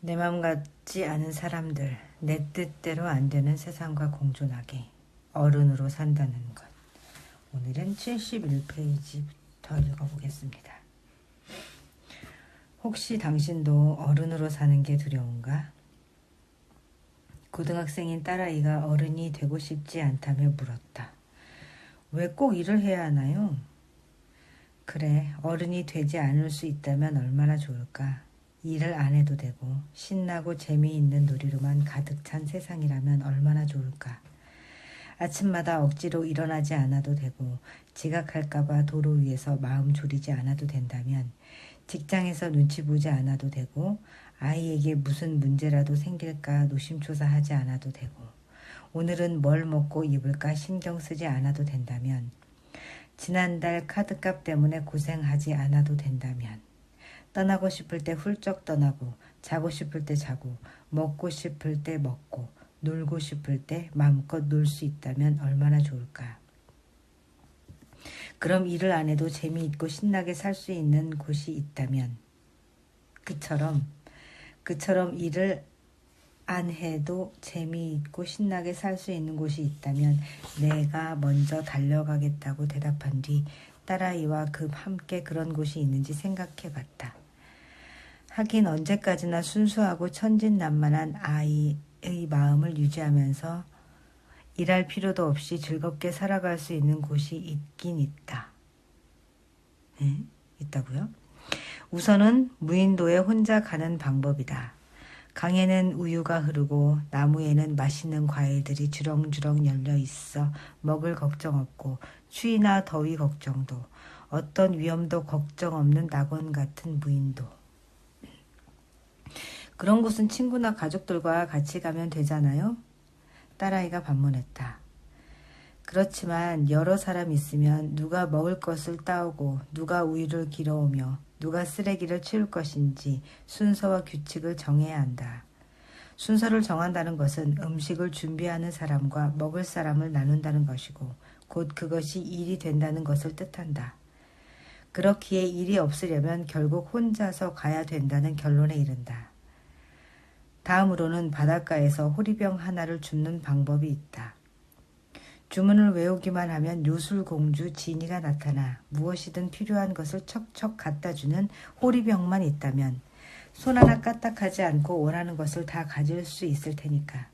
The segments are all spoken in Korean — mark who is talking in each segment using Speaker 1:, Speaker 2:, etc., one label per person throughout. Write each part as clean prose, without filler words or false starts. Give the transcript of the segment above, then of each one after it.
Speaker 1: 내 맘 같지 않은 사람들, 내 뜻대로 안 되는 세상과 공존하게 어른으로 산다는 것. 오늘은 71페이지부터 읽어보겠습니다. 혹시 당신도 어른으로 사는 게 두려운가? 고등학생인 딸아이가 어른이 되고 싶지 않다며 물었다. 왜 꼭 일을 해야 하나요? 그래, 어른이 되지 않을 수 있다면 얼마나 좋을까? 일을 안 해도 되고 신나고 재미있는 놀이로만 가득 찬 세상이라면 얼마나 좋을까? 아침마다 억지로 일어나지 않아도 되고 지각할까봐 도로 위에서 마음 졸이지 않아도 된다면 직장에서 눈치 보지 않아도 되고 아이에게 무슨 문제라도 생길까 노심초사하지 않아도 되고 오늘은 뭘 먹고 입을까 신경 쓰지 않아도 된다면 지난달 카드값 때문에 고생하지 않아도 된다면 떠나고 싶을 때 훌쩍 떠나고 자고 싶을 때 자고 먹고 싶을 때 먹고 놀고 싶을 때 마음껏 놀 수 있다면 얼마나 좋을까. 그럼 일을 안 해도 재미있고 신나게 살 수 있는 곳이 있다면 그처럼 일을 안 해도 재미있고 신나게 살 수 있는 곳이 있다면 내가 먼저 달려가겠다고 대답한 뒤 딸아이와 함께 그런 곳이 있는지 생각해 봤다. 하긴 언제까지나 순수하고 천진난만한 아이의 마음을 유지하면서 일할 필요도 없이 즐겁게 살아갈 수 있는 곳이 있긴 있다. 있다고요? 우선은 무인도에 혼자 가는 방법이다. 강에는 우유가 흐르고 나무에는 맛있는 과일들이 주렁주렁 열려 있어 먹을 걱정 없고 추위나 더위 걱정도 어떤 위험도 걱정 없는 낙원 같은 무인도. 그런 곳은 친구나 가족들과 같이 가면 되잖아요? 딸아이가 반문했다. 그렇지만 여러 사람 있으면 누가 먹을 것을 따오고 누가 우유를 길어오며 누가 쓰레기를 치울 것인지 순서와 규칙을 정해야 한다. 순서를 정한다는 것은 음식을 준비하는 사람과 먹을 사람을 나눈다는 것이고 곧 그것이 일이 된다는 것을 뜻한다. 그렇기에 일이 없으려면 결국 혼자서 가야 된다는 결론에 이른다. 다음으로는 바닷가에서 호리병 하나를 줍는 방법이 있다. 주문을 외우기만 하면 요술공주 지니가 나타나 무엇이든 필요한 것을 척척 갖다주는 호리병만 있다면 손 하나 까딱하지 않고 원하는 것을 다 가질 수 있을 테니까.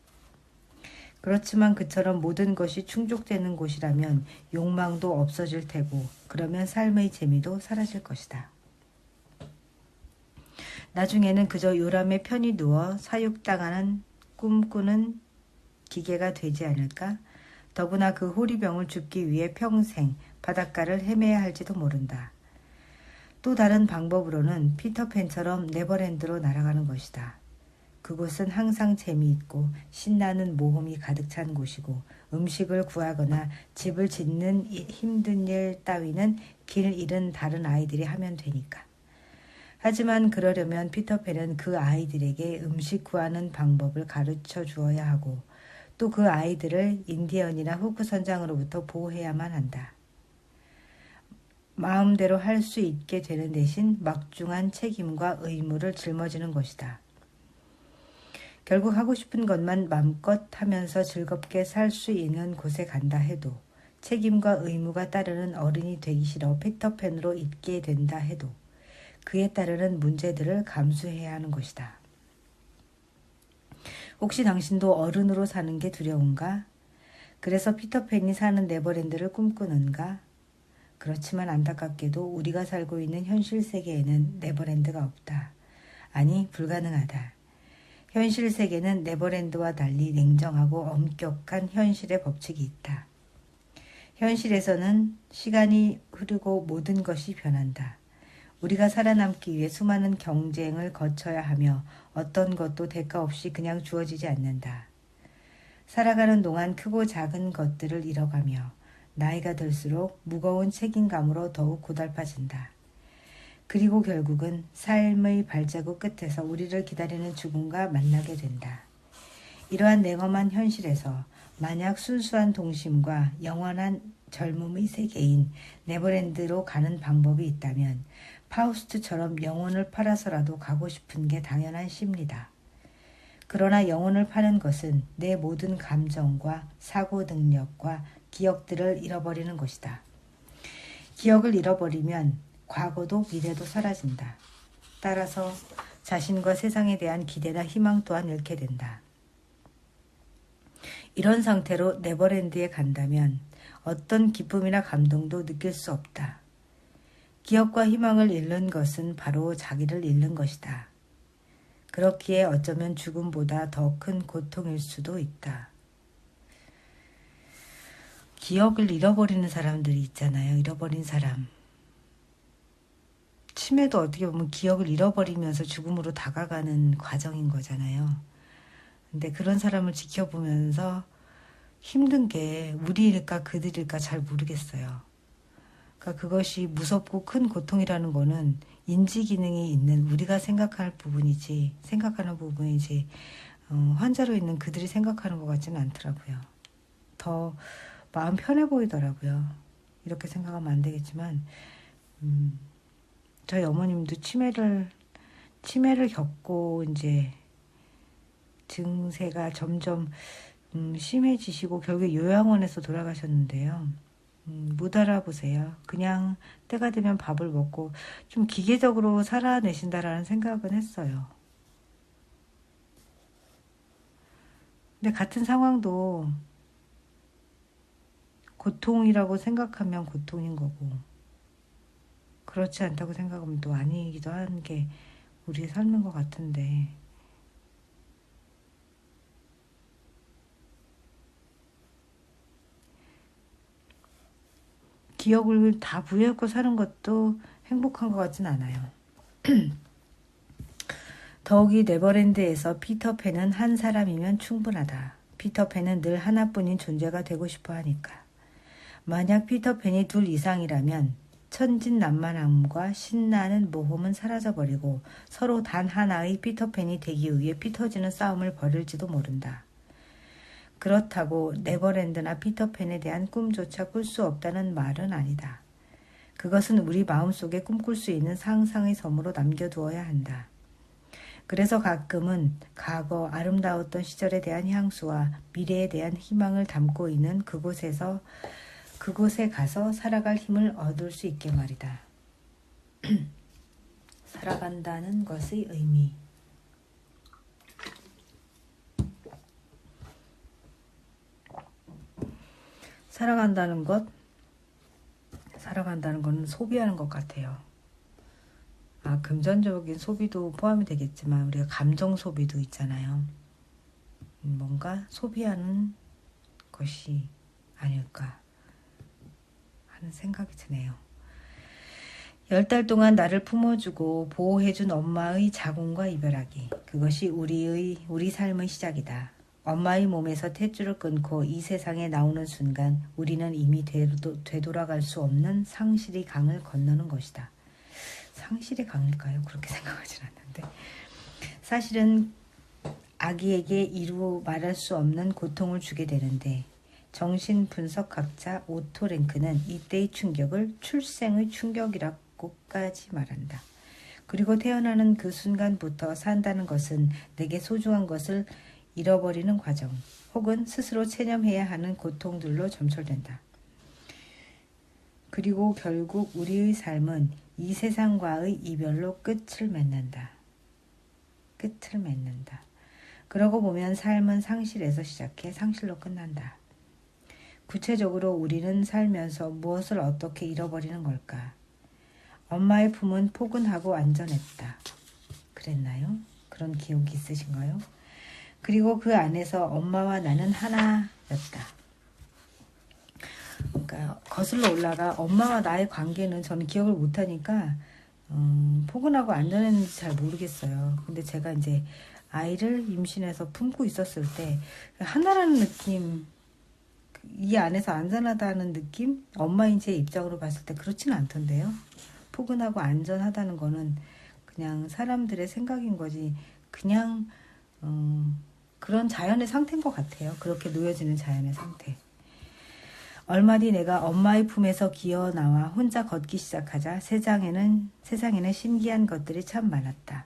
Speaker 1: 그렇지만 그처럼 모든 것이 충족되는 곳이라면 욕망도 없어질 테고 그러면 삶의 재미도 사라질 것이다. 나중에는 그저 요람에 편히 누워 사육당하는 꿈꾸는 기계가 되지 않을까? 더구나 그 호리병을 줍기 위해 평생 바닷가를 헤매야 할지도 모른다. 또 다른 방법으로는 피터팬처럼 네버랜드로 날아가는 것이다. 그곳은 항상 재미있고 신나는 모험이 가득 찬 곳이고 음식을 구하거나 집을 짓는 힘든 일 따위는 길 잃은 다른 아이들이 하면 되니까. 하지만 그러려면 피터팬은 그 아이들에게 음식 구하는 방법을 가르쳐 주어야 하고 또 그 아이들을 인디언이나 흑우 선장으로부터 보호해야만 한다. 마음대로 할 수 있게 되는 대신 막중한 책임과 의무를 짊어지는 것이다. 결국 하고 싶은 것만 맘껏 하면서 즐겁게 살 수 있는 곳에 간다 해도 책임과 의무가 따르는 어른이 되기 싫어 피터팬으로 있게 된다 해도 그에 따르는 문제들을 감수해야 하는 것이다. 혹시 당신도 어른으로 사는 게 두려운가? 그래서 피터팬이 사는 네버랜드를 꿈꾸는가? 그렇지만 안타깝게도 우리가 살고 있는 현실 세계에는 네버랜드가 없다. 아니, 불가능하다. 현실 세계는 네버랜드와 달리 냉정하고 엄격한 현실의 법칙이 있다. 현실에서는 시간이 흐르고 모든 것이 변한다. 우리가 살아남기 위해 수많은 경쟁을 거쳐야 하며 어떤 것도 대가 없이 그냥 주어지지 않는다. 살아가는 동안 크고 작은 것들을 잃어가며 나이가 들수록 무거운 책임감으로 더욱 고달파진다. 그리고 결국은 삶의 발자국 끝에서 우리를 기다리는 죽음과 만나게 된다. 이러한 냉엄한 현실에서 만약 순수한 동심과 영원한 젊음의 세계인 네버랜드로 가는 방법이 있다면 파우스트처럼 영혼을 팔아서라도 가고 싶은 게 당연한 시입니다. 그러나 영혼을 파는 것은 내 모든 감정과 사고 능력과 기억들을 잃어버리는 것이다. 기억을 잃어버리면 과거도 미래도 사라진다. 따라서 자신과 세상에 대한 기대나 희망 또한 잃게 된다. 이런 상태로 네버랜드에 간다면 어떤 기쁨이나 감동도 느낄 수 없다. 기억과 희망을 잃는 것은 바로 자기를 잃는 것이다. 그렇기에 어쩌면 죽음보다 더 큰 고통일 수도 있다. 기억을 잃어버리는 사람들이 있잖아요. 잃어버린 사람. 치매도 어떻게 보면 기억을 잃어버리면서 죽음으로 다가가는 과정인 거잖아요. 근데 그런 사람을 지켜보면서 힘든 게 우리일까 그들일까 잘 모르겠어요. 그러니까 그것이 무섭고 큰 고통이라는 거는 인지 기능이 있는 우리가 생각하는 부분이지 환자로 있는 그들이 생각하는 것 같지는 않더라고요. 더 마음 편해 보이더라고요. 이렇게 생각하면 안 되겠지만 저희 어머님도 치매를 겪고 이제 증세가 점점 심해지시고 결국에 요양원에서 돌아가셨는데요. 못 알아보세요. 그냥 때가 되면 밥을 먹고 좀 기계적으로 살아내신다라는 생각은 했어요. 근데 같은 상황도 고통이라고 생각하면 고통인 거고 그렇지 않다고 생각하면 또 아니기도 하는 게 우리의 삶인 것 같은데 기억을 다 부여잡고 사는 것도 행복한 것 같진 않아요. 더욱이 네버랜드에서 피터팬은 한 사람이면 충분하다. 피터팬은 늘 하나뿐인 존재가 되고 싶어 하니까. 만약 피터팬이 둘 이상이라면 천진난만함과 신나는 모험은 사라져버리고 서로 단 하나의 피터팬이 되기 위해 피터지는 싸움을 벌일지도 모른다. 그렇다고 네버랜드나 피터팬에 대한 꿈조차 꿀 수 없다는 말은 아니다. 그것은 우리 마음속에 꿈꿀 수 있는 상상의 섬으로 남겨두어야 한다. 그래서 가끔은 과거 아름다웠던 시절에 대한 향수와 미래에 대한 희망을 담고 있는 그곳에 가서 살아갈 힘을 얻을 수 있게 말이다. 살아간다는 것의 의미. 살아간다는 거는 소비하는 것 같아요. 금전적인 소비도 포함이 되겠지만 우리가 감정 소비도 있잖아요. 뭔가 소비하는 것이 아닐까 하는 생각이 드네요. 10달 동안 나를 품어주고 보호해준 엄마의 자궁과 이별하기. 그것이 우리 삶의 시작이다. 엄마의 몸에서 탯줄을 끊고 이 세상에 나오는 순간 우리는 이미 되돌아갈 수 없는 상실의 강을 건너는 것이다. 상실의 강일까요? 그렇게 생각하진 않는데. 사실은 아기에게 이루 말할 수 없는 고통을 주게 되는데 정신분석학자 오토 랭크는 이때의 충격을 출생의 충격이라고까지 말한다. 그리고 태어나는 그 순간부터 산다는 것은 내게 소중한 것을 잃어버리는 과정 혹은 스스로 체념해야 하는 고통들로 점철된다. 그리고 결국 우리의 삶은 이 세상과의 이별로 끝을 맺는다. 그러고 보면 삶은 상실에서 시작해 상실로 끝난다. 구체적으로 우리는 살면서 무엇을 어떻게 잃어버리는 걸까? 엄마의 품은 포근하고 안전했다. 그랬나요? 그런 기억이 있으신가요? 그리고 그 안에서 엄마와 나는 하나였다. 그러니까 거슬러 올라가 엄마와 나의 관계는 저는 기억을 못하니까 포근하고 안전했는지 잘 모르겠어요. 근데 제가 이제 아이를 임신해서 품고 있었을 때 하나라는 느낌, 이 안에서 안전하다는 느낌? 엄마인 제 입장으로 봤을 때 그렇지는 않던데요. 포근하고 안전하다는 거는 그냥 사람들의 생각인 거지 그냥 그런 자연의 상태인 것 같아요. 그렇게 놓여지는 자연의 상태. 얼마 뒤 내가 엄마의 품에서 기어 나와 혼자 걷기 시작하자 세상에는 신기한 것들이 참 많았다.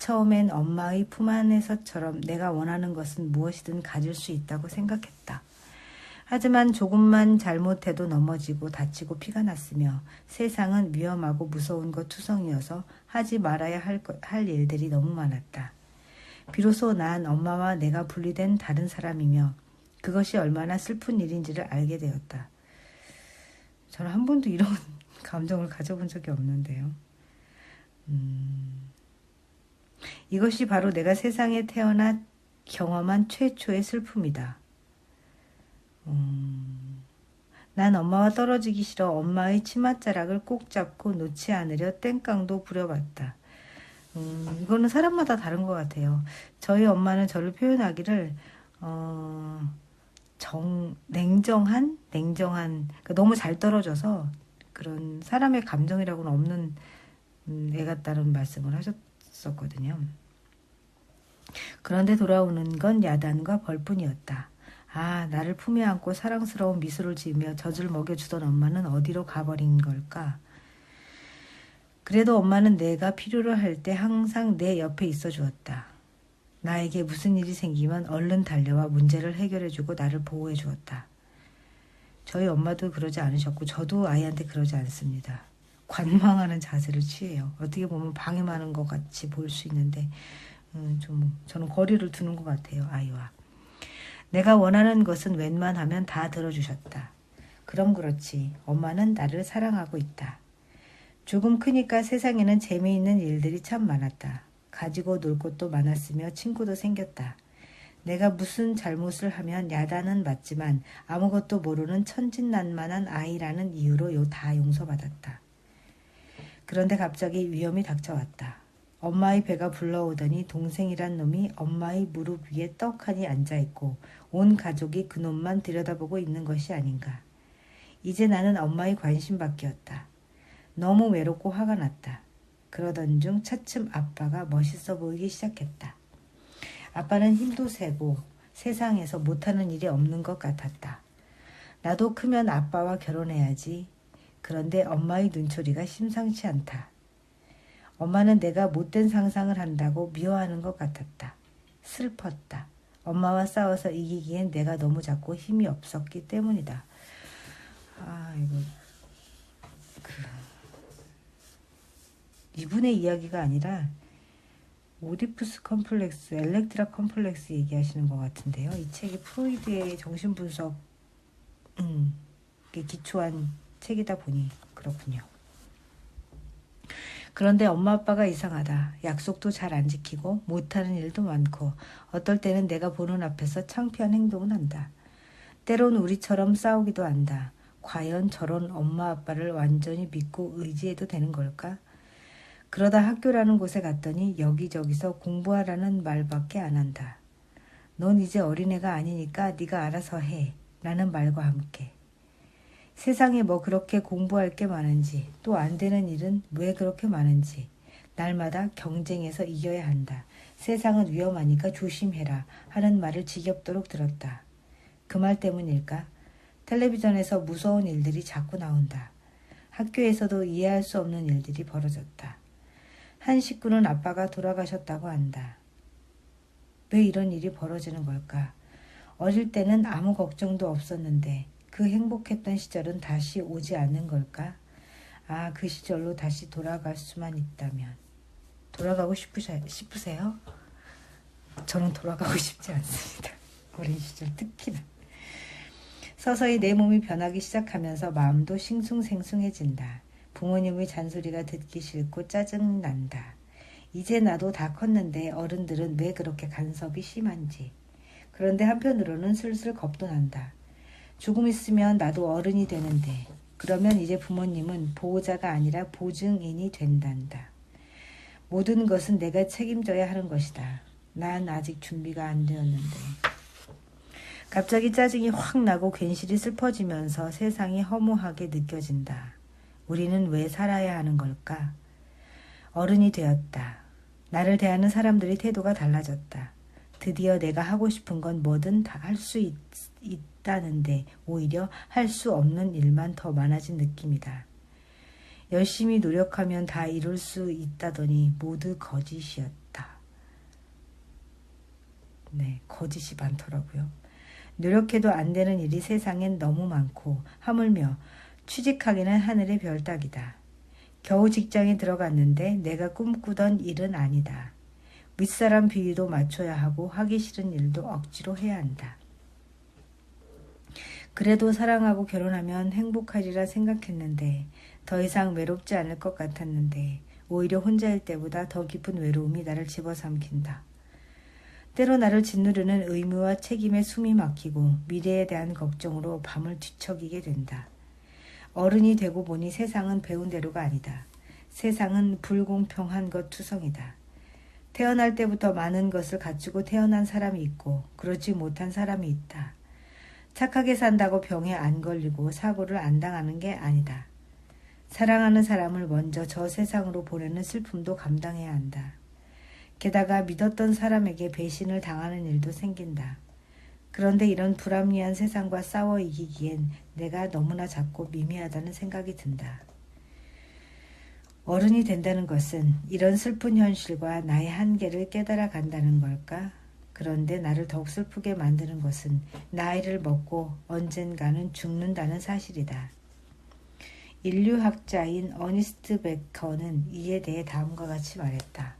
Speaker 1: 처음엔 엄마의 품 안에서처럼 내가 원하는 것은 무엇이든 가질 수 있다고 생각했다. 하지만 조금만 잘못해도 넘어지고 다치고 피가 났으며 세상은 위험하고 무서운 것 투성이어서 하지 말아야 할 일들이 너무 많았다. 비로소 난 엄마와 내가 분리된 다른 사람이며 그것이 얼마나 슬픈 일인지를 알게 되었다. 저는 한 번도 이런 감정을 가져본 적이 없는데요. 이것이 바로 내가 세상에 태어나 경험한 최초의 슬픔이다. 난 엄마와 떨어지기 싫어 엄마의 치맛자락을 꼭 잡고 놓지 않으려 땡깡도 부려봤다. 이거는 사람마다 다른 것 같아요. 저희 엄마는 저를 표현하기를 냉정한 그러니까 너무 잘 떨어져서 그런 사람의 감정이라고는 없는 애 같다는 말씀을 하셨었거든요. 그런데 돌아오는 건 야단과 벌뿐이었다. 아, 나를 품에 안고 사랑스러운 미소를 지으며 젖을 먹여주던 엄마는 어디로 가버린 걸까? 그래도 엄마는 내가 필요로 할 때 항상 내 옆에 있어 주었다. 나에게 무슨 일이 생기면 얼른 달려와 문제를 해결해주고 나를 보호해 주었다. 저희 엄마도 그러지 않으셨고 저도 아이한테 그러지 않습니다. 관망하는 자세를 취해요. 어떻게 보면 방해하는 것 같이 보일 수 있는데 저는 거리를 두는 것 같아요. 아이와. 내가 원하는 것은 웬만하면 다 들어주셨다. 그럼 그렇지. 엄마는 나를 사랑하고 있다. 조금 크니까 세상에는 재미있는 일들이 참 많았다. 가지고 놀 것도 많았으며 친구도 생겼다. 내가 무슨 잘못을 하면 야단은 맞지만 아무것도 모르는 천진난만한 아이라는 이유로 다 용서받았다. 그런데 갑자기 위험이 닥쳐왔다. 엄마의 배가 불러오더니 동생이란 놈이 엄마의 무릎 위에 떡하니 앉아있고 온 가족이 그놈만 들여다보고 있는 것이 아닌가. 이제 나는 엄마의 관심밖이었다. 너무 외롭고 화가 났다. 그러던 중 차츰 아빠가 멋있어 보이기 시작했다. 아빠는 힘도 세고 세상에서 못하는 일이 없는 것 같았다. 나도 크면 아빠와 결혼해야지. 그런데 엄마의 눈초리가 심상치 않다. 엄마는 내가 못된 상상을 한다고 미워하는 것 같았다. 슬펐다. 엄마와 싸워서 이기기엔 내가 너무 작고 힘이 없었기 때문이다. 이분의 이야기가 아니라 오디푸스 컴플렉스, 엘렉트라 컴플렉스 얘기하시는 것 같은데요. 이 책이 프로이드의 정신분석 기초한 책이다 보니 그렇군요. 그런데 엄마 아빠가 이상하다. 약속도 잘 안 지키고 못하는 일도 많고 어떨 때는 내가 보는 앞에서 창피한 행동을 한다. 때론 우리처럼 싸우기도 한다. 과연 저런 엄마 아빠를 완전히 믿고 의지해도 되는 걸까? 그러다 학교라는 곳에 갔더니 여기저기서 공부하라는 말밖에 안 한다. 넌 이제 어린애가 아니니까 네가 알아서 해 라는 말과 함께. 세상에 뭐 그렇게 공부할 게 많은지 또 안 되는 일은 왜 그렇게 많은지 날마다 경쟁해서 이겨야 한다. 세상은 위험하니까 조심해라 하는 말을 지겹도록 들었다. 그 말 때문일까? 텔레비전에서 무서운 일들이 자꾸 나온다. 학교에서도 이해할 수 없는 일들이 벌어졌다. 한 식구는 아빠가 돌아가셨다고 한다. 왜 이런 일이 벌어지는 걸까? 어릴 때는 아무 걱정도 없었는데 그 행복했던 시절은 다시 오지 않는 걸까? 아, 그 시절로 다시 돌아갈 수만 있다면. 돌아가고 싶으세요? 저는 돌아가고 싶지 않습니다. 어린 시절 특히나. 서서히 내 몸이 변하기 시작하면서 마음도 싱숭생숭해진다. 부모님의 잔소리가 듣기 싫고 짜증난다. 이제 나도 다 컸는데 어른들은 왜 그렇게 간섭이 심한지. 그런데 한편으로는 슬슬 겁도 난다. 조금 있으면 나도 어른이 되는데 그러면 이제 부모님은 보호자가 아니라 보증인이 된단다. 모든 것은 내가 책임져야 하는 것이다. 난 아직 준비가 안 되었는데. 갑자기 짜증이 확 나고 괜시리 슬퍼지면서 세상이 허무하게 느껴진다. 우리는 왜 살아야 하는 걸까? 어른이 되었다. 나를 대하는 사람들의 태도가 달라졌다. 드디어 내가 하고 싶은 건 뭐든 다 할 수 있다는데 오히려 할 수 없는 일만 더 많아진 느낌이다. 열심히 노력하면 다 이룰 수 있다더니 모두 거짓이었다. 네, 거짓이 많더라고요. 노력해도 안 되는 일이 세상엔 너무 많고 하물며 취직하기는 하늘의 별 따기다. 겨우 직장에 들어갔는데 내가 꿈꾸던 일은 아니다. 윗사람 비위도 맞춰야 하고 하기 싫은 일도 억지로 해야 한다. 그래도 사랑하고 결혼하면 행복하리라 생각했는데 더 이상 외롭지 않을 것 같았는데 오히려 혼자일 때보다 더 깊은 외로움이 나를 집어삼킨다. 때로 나를 짓누르는 의무와 책임에 숨이 막히고 미래에 대한 걱정으로 밤을 뒤척이게 된다. 어른이 되고 보니 세상은 배운 대로가 아니다. 세상은 불공평한 것 투성이다. 태어날 때부터 많은 것을 갖추고 태어난 사람이 있고 그렇지 못한 사람이 있다. 착하게 산다고 병에 안 걸리고 사고를 안 당하는 게 아니다. 사랑하는 사람을 먼저 저 세상으로 보내는 슬픔도 감당해야 한다. 게다가 믿었던 사람에게 배신을 당하는 일도 생긴다. 그런데 이런 불합리한 세상과 싸워 이기기엔 내가 너무나 작고 미미하다는 생각이 든다. 어른이 된다는 것은 이런 슬픈 현실과 나의 한계를 깨달아 간다는 걸까? 그런데 나를 더욱 슬프게 만드는 것은 나이를 먹고 언젠가는 죽는다는 사실이다. 인류학자인 어니스트 베커는 이에 대해 다음과 같이 말했다.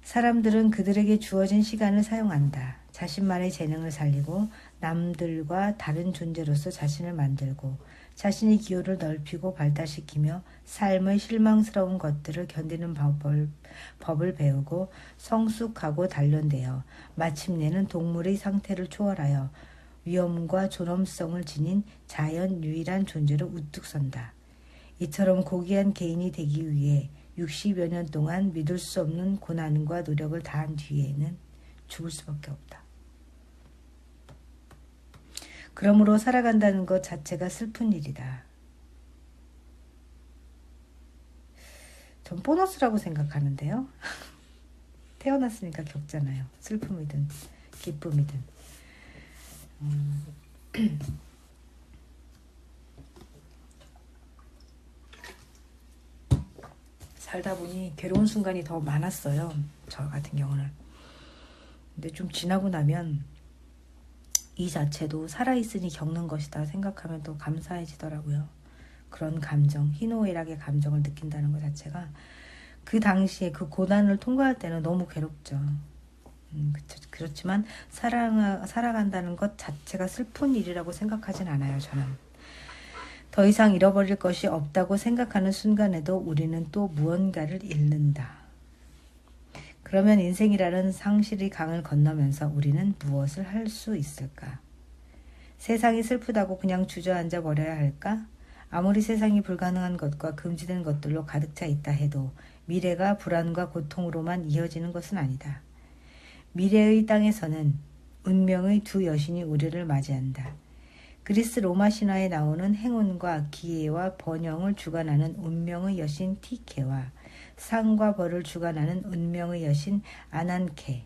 Speaker 1: 사람들은 그들에게 주어진 시간을 사용한다. 자신만의 재능을 살리고 남들과 다른 존재로서 자신을 만들고 자신의 기호를 넓히고 발달시키며 삶의 실망스러운 것들을 견디는 법을 배우고 성숙하고 단련되어 마침내는 동물의 상태를 초월하여 위엄과 존엄성을 지닌 자연 유일한 존재로 우뚝 선다. 이처럼 고귀한 개인이 되기 위해 60여 년 동안 믿을 수 없는 고난과 노력을 다한 뒤에는 죽을 수밖에 없다. 그러므로 살아간다는 것 자체가 슬픈 일이다. 전 보너스라고 생각하는데요. 태어났으니까 겪잖아요. 슬픔이든 기쁨이든. 살다 보니 괴로운 순간이 더 많았어요. 저 같은 경우는. 근데 좀 지나고 나면 이 자체도 살아있으니 겪는 것이다 생각하면 또 감사해지더라고요. 그런 감정, 희노애락의 감정을 느낀다는 것 자체가 그 당시에 그 고난을 통과할 때는 너무 괴롭죠. 그렇지만 살아간다는 것 자체가 슬픈 일이라고 생각하진 않아요. 저는. 더 이상 잃어버릴 것이 없다고 생각하는 순간에도 우리는 또 무언가를 잃는다. 그러면 인생이라는 상실의 강을 건너면서 우리는 무엇을 할 수 있을까? 세상이 슬프다고 그냥 주저앉아 버려야 할까? 아무리 세상이 불가능한 것과 금지된 것들로 가득 차 있다 해도 미래가 불안과 고통으로만 이어지는 것은 아니다. 미래의 땅에서는 운명의 두 여신이 우리를 맞이한다. 그리스 로마 신화에 나오는 행운과 기회와 번영을 주관하는 운명의 여신 티케와 상과 벌을 주관하는 운명의 여신 아난케.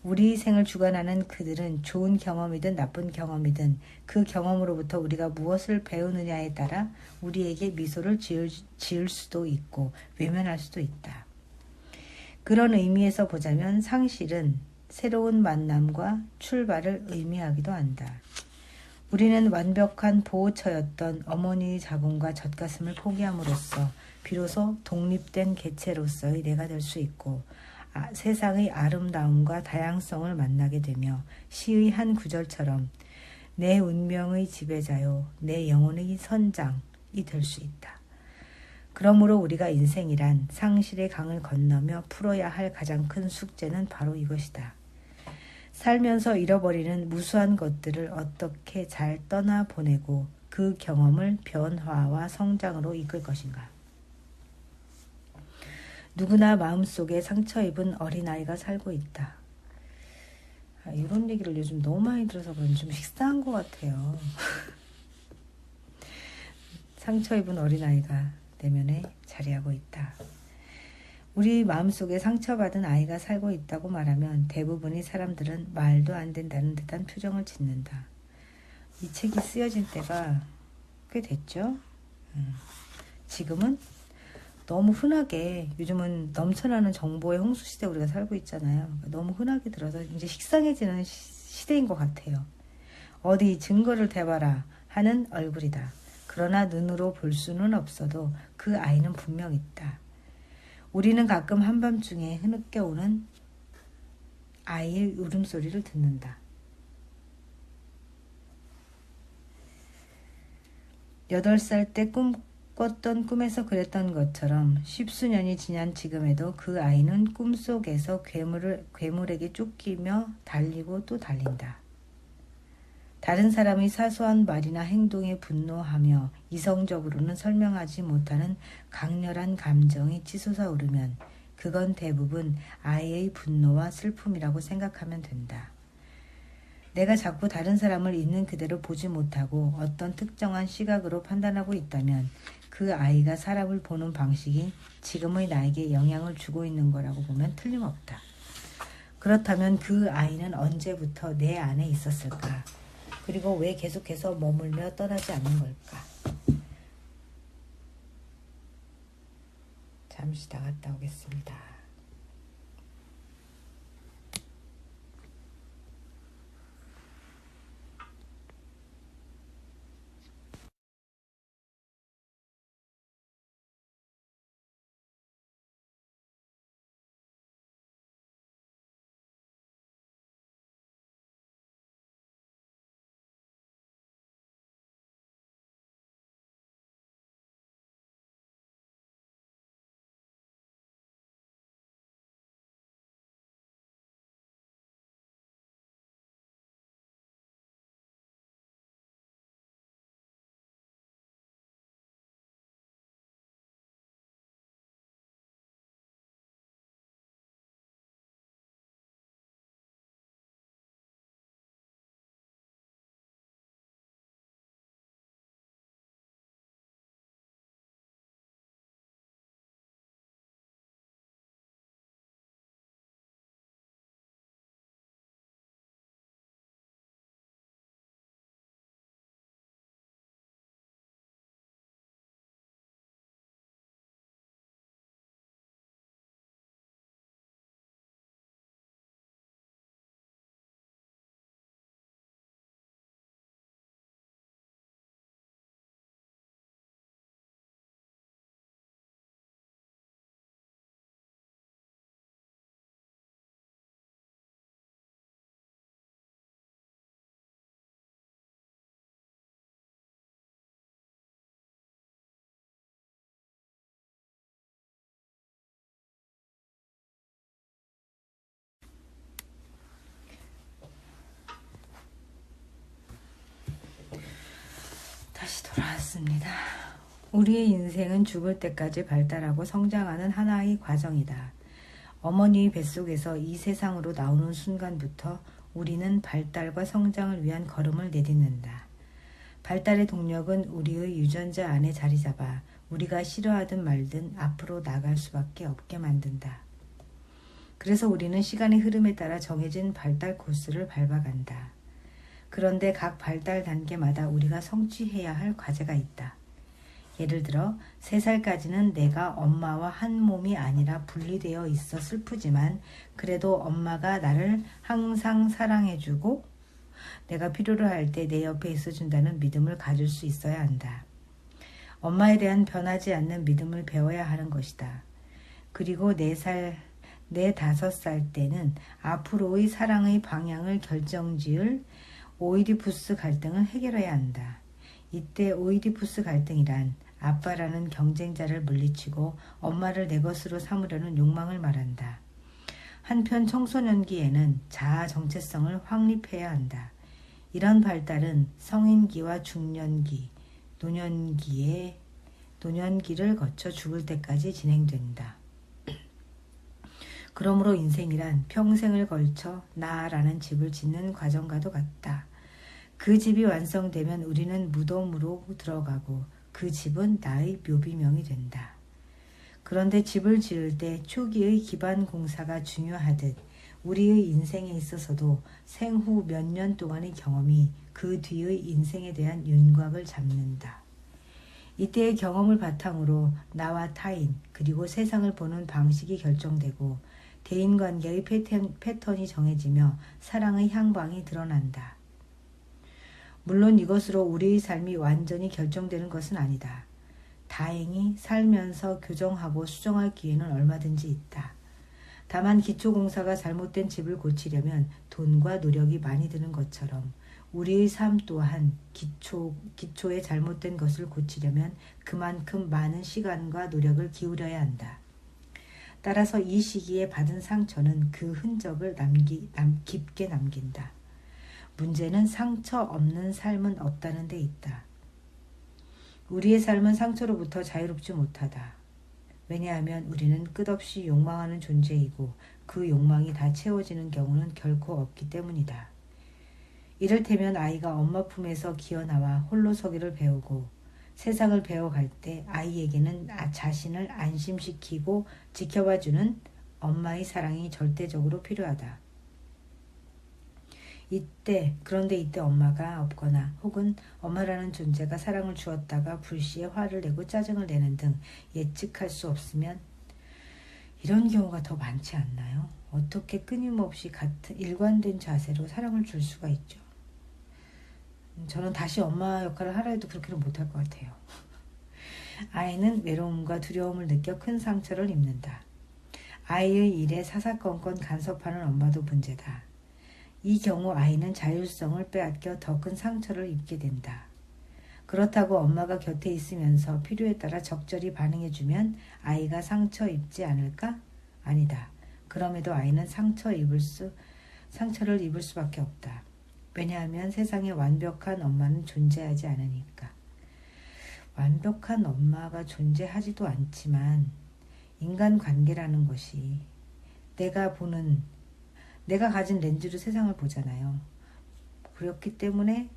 Speaker 1: 우리 생을 주관하는 그들은 좋은 경험이든 나쁜 경험이든 그 경험으로부터 우리가 무엇을 배우느냐에 따라 우리에게 미소를 지을 수도 있고 외면할 수도 있다. 그런 의미에서 보자면 상실은 새로운 만남과 출발을 의미하기도 한다. 우리는 완벽한 보호처였던 어머니의 자궁과 젖가슴을 포기함으로써 비로소 독립된 개체로서의 내가 될 수 있고 세상의 아름다움과 다양성을 만나게 되며 시의 한 구절처럼 내 운명의 지배자요 내 영혼의 선장이 될 수 있다. 그러므로 우리가 인생이란 상실의 강을 건너며 풀어야 할 가장 큰 숙제는 바로 이것이다. 살면서 잃어버리는 무수한 것들을 어떻게 잘 떠나보내고 그 경험을 변화와 성장으로 이끌 것인가. 누구나 마음속에 상처 입은 어린아이가 살고 있다. 이런 얘기를 요즘 너무 많이 들어서 그런지 좀 식상한 것 같아요. 상처 입은 어린아이가 내면에 자리하고 있다. 우리 마음속에 상처받은 아이가 살고 있다고 말하면 대부분의 사람들은 말도 안 된다는 듯한 표정을 짓는다. 이 책이 쓰여진 때가 꽤 됐죠. 지금은 너무 흔하게 요즘은 넘쳐나는 정보의 홍수시대 우리가 살고 있잖아요. 너무 흔하게 들어서 이제 식상해지는 시대인 것 같아요. 어디 증거를 대봐라 하는 얼굴이다. 그러나 눈으로 볼 수는 없어도 그 아이는 분명 있다. 우리는 가끔 한밤중에 흐느껴 오는 아이의 울음소리를 듣는다. 8살 때 꿨던 꿈에서 그랬던 것처럼 십수년이 지난 지금에도 그 아이는 꿈속에서 괴물에게 쫓기며 달리고 또 달린다. 다른 사람의 사소한 말이나 행동에 분노하며 이성적으로는 설명하지 못하는 강렬한 감정이 치솟아 오르면 그건 대부분 아이의 분노와 슬픔이라고 생각하면 된다. 내가 자꾸 다른 사람을 있는 그대로 보지 못하고 어떤 특정한 시각으로 판단하고 있다면 그 아이가 사람을 보는 방식이 지금의 나에게 영향을 주고 있는 거라고 보면 틀림없다. 그렇다면 그 아이는 언제부터 내 안에 있었을까? 그리고 왜 계속해서 머물며 떠나지 않는 걸까? 잠시 나갔다 오겠습니다. 다시 돌아왔습니다. 우리의 인생은 죽을 때까지 발달하고 성장하는 하나의 과정이다. 어머니의 뱃속에서 이 세상으로 나오는 순간부터 우리는 발달과 성장을 위한 걸음을 내딛는다. 발달의 동력은 우리의 유전자 안에 자리 잡아 우리가 싫어하든 말든 앞으로 나갈 수밖에 없게 만든다. 그래서 우리는 시간의 흐름에 따라 정해진 발달 코스를 밟아간다. 그런데 각 발달 단계마다 우리가 성취해야 할 과제가 있다. 예를 들어 3살까지는 내가 엄마와 한 몸이 아니라 분리되어 있어 슬프지만 그래도 엄마가 나를 항상 사랑해주고 내가 필요로 할 때 내 옆에 있어준다는 믿음을 가질 수 있어야 한다. 엄마에 대한 변하지 않는 믿음을 배워야 하는 것이다. 그리고 4살, 5살 때는 앞으로의 사랑의 방향을 결정지을 오이디푸스 갈등을 해결해야 한다. 이때 오이디푸스 갈등이란 아빠라는 경쟁자를 물리치고 엄마를 내 것으로 삼으려는 욕망을 말한다. 한편 청소년기에는 자아 정체성을 확립해야 한다. 이런 발달은 성인기와 중년기, 노년기를 거쳐 죽을 때까지 진행된다. 그러므로 인생이란 평생을 걸쳐 나라는 집을 짓는 과정과도 같다. 그 집이 완성되면 우리는 무덤으로 들어가고 그 집은 나의 묘비명이 된다. 그런데 집을 지을 때 초기의 기반 공사가 중요하듯 우리의 인생에 있어서도 생후 몇 년 동안의 경험이 그 뒤의 인생에 대한 윤곽을 잡는다. 이때의 경험을 바탕으로 나와 타인 그리고 세상을 보는 방식이 결정되고 대인관계의 패턴이 정해지며 사랑의 향방이 드러난다. 물론 이것으로 우리의 삶이 완전히 결정되는 것은 아니다. 다행히 살면서 교정하고 수정할 기회는 얼마든지 있다. 다만 기초공사가 잘못된 집을 고치려면 돈과 노력이 많이 드는 것처럼 우리의 삶 또한 기초에 잘못된 것을 고치려면 그만큼 많은 시간과 노력을 기울여야 한다. 따라서 이 시기에 받은 상처는 그 흔적을 깊게 남긴다. 문제는 상처 없는 삶은 없다는 데 있다. 우리의 삶은 상처로부터 자유롭지 못하다. 왜냐하면 우리는 끝없이 욕망하는 존재이고 그 욕망이 다 채워지는 경우는 결코 없기 때문이다. 이를테면 아이가 엄마 품에서 기어나와 홀로 서기를 배우고 세상을 배워갈 때 아이에게는 자신을 안심시키고 지켜봐주는 엄마의 사랑이 절대적으로 필요하다. 그런데 이때 엄마가 없거나 혹은 엄마라는 존재가 사랑을 주었다가 불시에 화를 내고 짜증을 내는 등 예측할 수 없으면 이런 경우가 더 많지 않나요? 어떻게 끊임없이 같은 일관된 자세로 사랑을 줄 수가 있죠? 저는 다시 엄마 역할을 하라 해도 그렇게는 못할 것 같아요. 아이는 외로움과 두려움을 느껴 큰 상처를 입는다. 아이의 일에 사사건건 간섭하는 엄마도 문제다. 이 경우 아이는 자율성을 빼앗겨 더 큰 상처를 입게 된다. 그렇다고 엄마가 곁에 있으면서 필요에 따라 적절히 반응해주면 아이가 상처 입지 않을까? 아니다. 그럼에도 아이는 상처를 입을 수밖에 없다. 왜냐하면 세상에 완벽한 엄마는 존재하지 않으니까. 완벽한 엄마가 존재하지도 않지만 인간관계라는 것이 내가 가진 렌즈로 세상을 보잖아요. 그렇기 때문에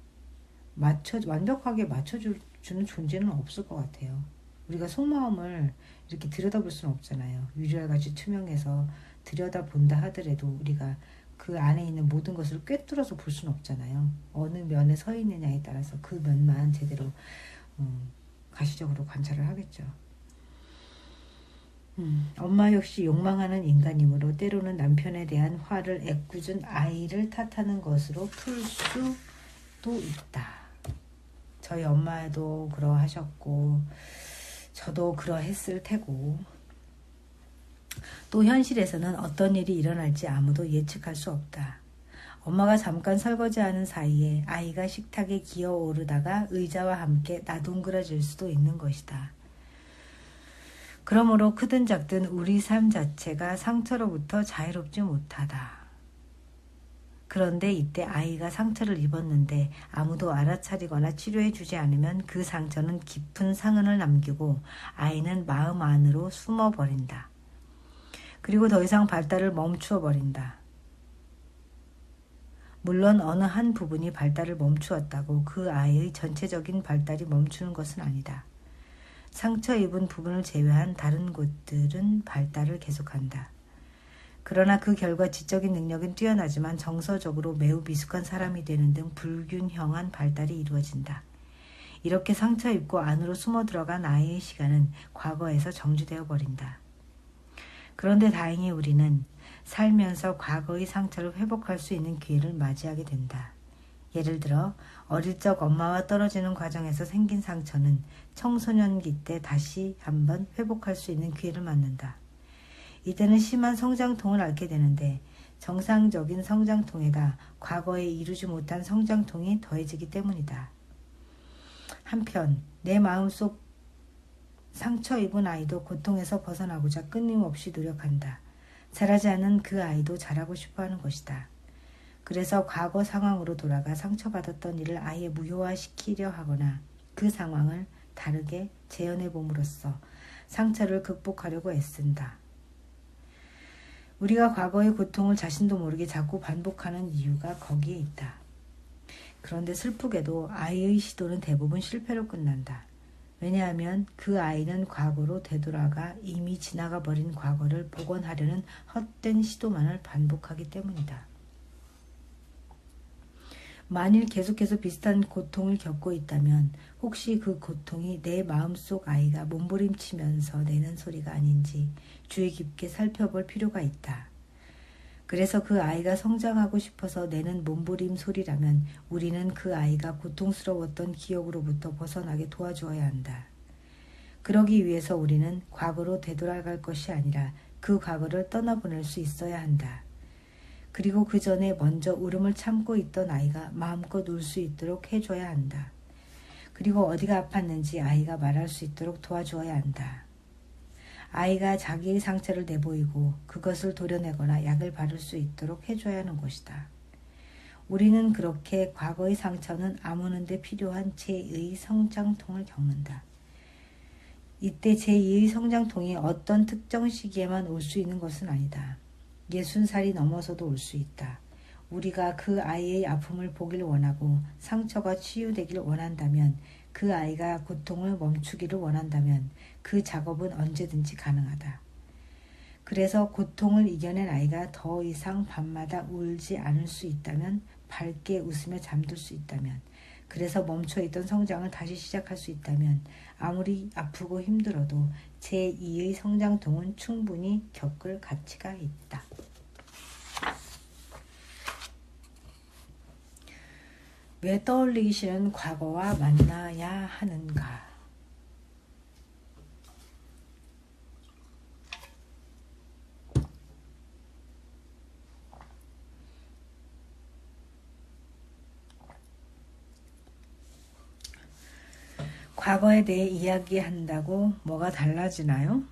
Speaker 1: 완벽하게 맞춰주는 존재는 없을 것 같아요. 우리가 속마음을 이렇게 들여다볼 수는 없잖아요. 유리알같이 투명해서 들여다본다 하더라도 우리가 그 안에 있는 모든 것을 꿰뚫어서 볼 수는 없잖아요. 어느 면에 서 있느냐에 따라서 그 면만 제대로 가시적으로 관찰을 하겠죠. 엄마 역시 욕망하는 인간이므로 때로는 남편에 대한 화를 애꿎은 아이를 탓하는 것으로 풀 수도 있다. 저희 엄마도 그러하셨고 저도 그러했을 테고 또 현실에서는 어떤 일이 일어날지 아무도 예측할 수 없다. 엄마가 잠깐 설거지하는 사이에 아이가 식탁에 기어오르다가 의자와 함께 나동그라질 수도 있는 것이다. 그러므로 크든 작든 우리 삶 자체가 상처로부터 자유롭지 못하다. 그런데 이때 아이가 상처를 입었는데 아무도 알아차리거나 치료해주지 않으면 그 상처는 깊은 상흔을 남기고 아이는 마음 안으로 숨어버린다. 그리고 더 이상 발달을 멈추어버린다. 물론 어느 한 부분이 발달을 멈추었다고 그 아이의 전체적인 발달이 멈추는 것은 아니다. 상처 입은 부분을 제외한 다른 곳들은 발달을 계속한다. 그러나 그 결과 지적인 능력은 뛰어나지만 정서적으로 매우 미숙한 사람이 되는 등 불균형한 발달이 이루어진다. 이렇게 상처 입고 안으로 숨어 들어간 아이의 시간은 과거에서 정지되어 버린다. 그런데 다행히 우리는 살면서 과거의 상처를 회복할 수 있는 기회를 맞이하게 된다. 예를 들어 어릴 적 엄마와 떨어지는 과정에서 생긴 상처는 청소년기 때 다시 한번 회복할 수 있는 기회를 맞는다. 이때는 심한 성장통을 앓게 되는데 정상적인 성장통에다 과거에 이루지 못한 성장통이 더해지기 때문이다. 한편 내 마음속 상처 입은 아이도 고통에서 벗어나고자 끊임없이 노력한다. 자라지 않은 그 아이도 자라고 싶어하는 것이다. 그래서 과거 상황으로 돌아가 상처받았던 일을 아예 무효화시키려 하거나 그 상황을 다르게 재현해 봄으로써 상처를 극복하려고 애쓴다. 우리가 과거의 고통을 자신도 모르게 자꾸 반복하는 이유가 거기에 있다. 그런데 슬프게도 아이의 시도는 대부분 실패로 끝난다. 왜냐하면 그 아이는 과거로 되돌아가 이미 지나가 버린 과거를 복원하려는 헛된 시도만을 반복하기 때문이다. 만일 계속해서 비슷한 고통을 겪고 있다면 혹시 그 고통이 내 마음속 아이가 몸부림치면서 내는 소리가 아닌지 주의 깊게 살펴볼 필요가 있다. 그래서 그 아이가 성장하고 싶어서 내는 몸부림 소리라면 우리는 그 아이가 고통스러웠던 기억으로부터 벗어나게 도와주어야 한다. 그러기 위해서 우리는 과거로 되돌아갈 것이 아니라 그 과거를 떠나보낼 수 있어야 한다. 그리고 그 전에 먼저 울음을 참고 있던 아이가 마음껏 울 수 있도록 해줘야 한다. 그리고 어디가 아팠는지 아이가 말할 수 있도록 도와주어야 한다. 아이가 자기의 상처를 내보이고 그것을 도려내거나 약을 바를 수 있도록 해줘야 하는 것이다. 우리는 그렇게 과거의 상처는 아무는 데 필요한 제2의 성장통을 겪는다. 이때 제2의 성장통이 어떤 특정 시기에만 올 수 있는 것은 아니다. 60살이 넘어서도 올 수 있다. 우리가 그 아이의 아픔을 보길 원하고 상처가 치유되길 원한다면, 그 아이가 고통을 멈추기를 원한다면 그 작업은 언제든지 가능하다. 그래서 고통을 이겨낸 아이가 더 이상 밤마다 울지 않을 수 있다면, 밝게 웃으며 잠들 수 있다면, 그래서 멈춰있던 성장을 다시 시작할 수 있다면 아무리 아프고 힘들어도 제2의 성장통은 충분히 겪을 가치가 있다. 왜 떠올리기 싫은 과거와 만나야 하는가? 과거에 대해 이야기한다고 뭐가 달라지나요?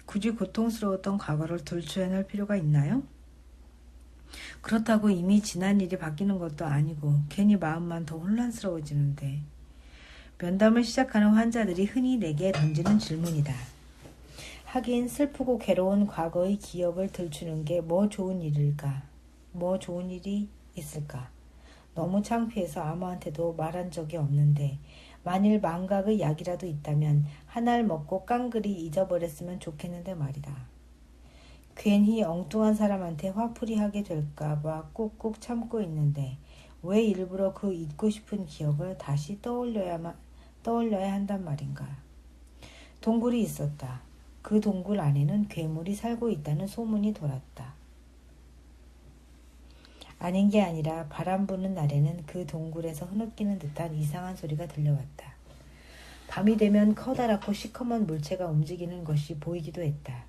Speaker 1: 굳이 고통스러웠던 과거를 들추어낼 필요가 있나요? 그렇다고 이미 지난 일이 바뀌는 것도 아니고 괜히 마음만 더 혼란스러워지는데. 면담을 시작하는 환자들이 흔히 내게 던지는 질문이다. 하긴 슬프고 괴로운 과거의 기억을 들추는 게 뭐 좋은 일일까? 뭐 좋은 일이 있을까? 너무 창피해서 아무한테도 말한 적이 없는데 만일 망각의 약이라도 있다면 한 알 먹고 깡그리 잊어버렸으면 좋겠는데 말이다. 괜히 엉뚱한 사람한테 화풀이 하게 될까봐 꾹꾹 참고 있는데 왜 일부러 그 잊고 싶은 기억을 다시 떠올려야 한단 말인가. 동굴이 있었다. 그 동굴 안에는 괴물이 살고 있다는 소문이 돌았다. 아닌 게 아니라 바람 부는 날에는 그 동굴에서 흐느끼는 듯한 이상한 소리가 들려왔다. 밤이 되면 커다랗고 시커먼 물체가 움직이는 것이 보이기도 했다.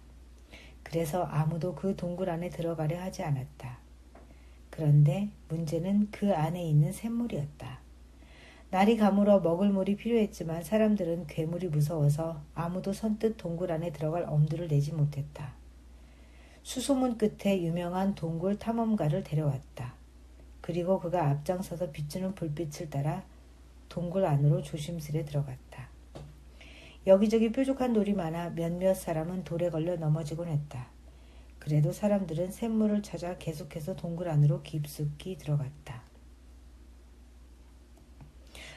Speaker 1: 그래서 아무도 그 동굴 안에 들어가려 하지 않았다. 그런데 문제는 그 안에 있는 샘물이었다. 날이 가물어 먹을 물이 필요했지만 사람들은 괴물이 무서워서 아무도 선뜻 동굴 안에 들어갈 엄두를 내지 못했다. 수소문 끝에 유명한 동굴 탐험가를 데려왔다. 그리고 그가 앞장서서 비추는 불빛을 따라 동굴 안으로 조심스레 들어갔다. 여기저기 뾰족한 돌이 많아 몇몇 사람은 돌에 걸려 넘어지곤 했다. 그래도 사람들은 샘물을 찾아 계속해서 동굴 안으로 깊숙이 들어갔다.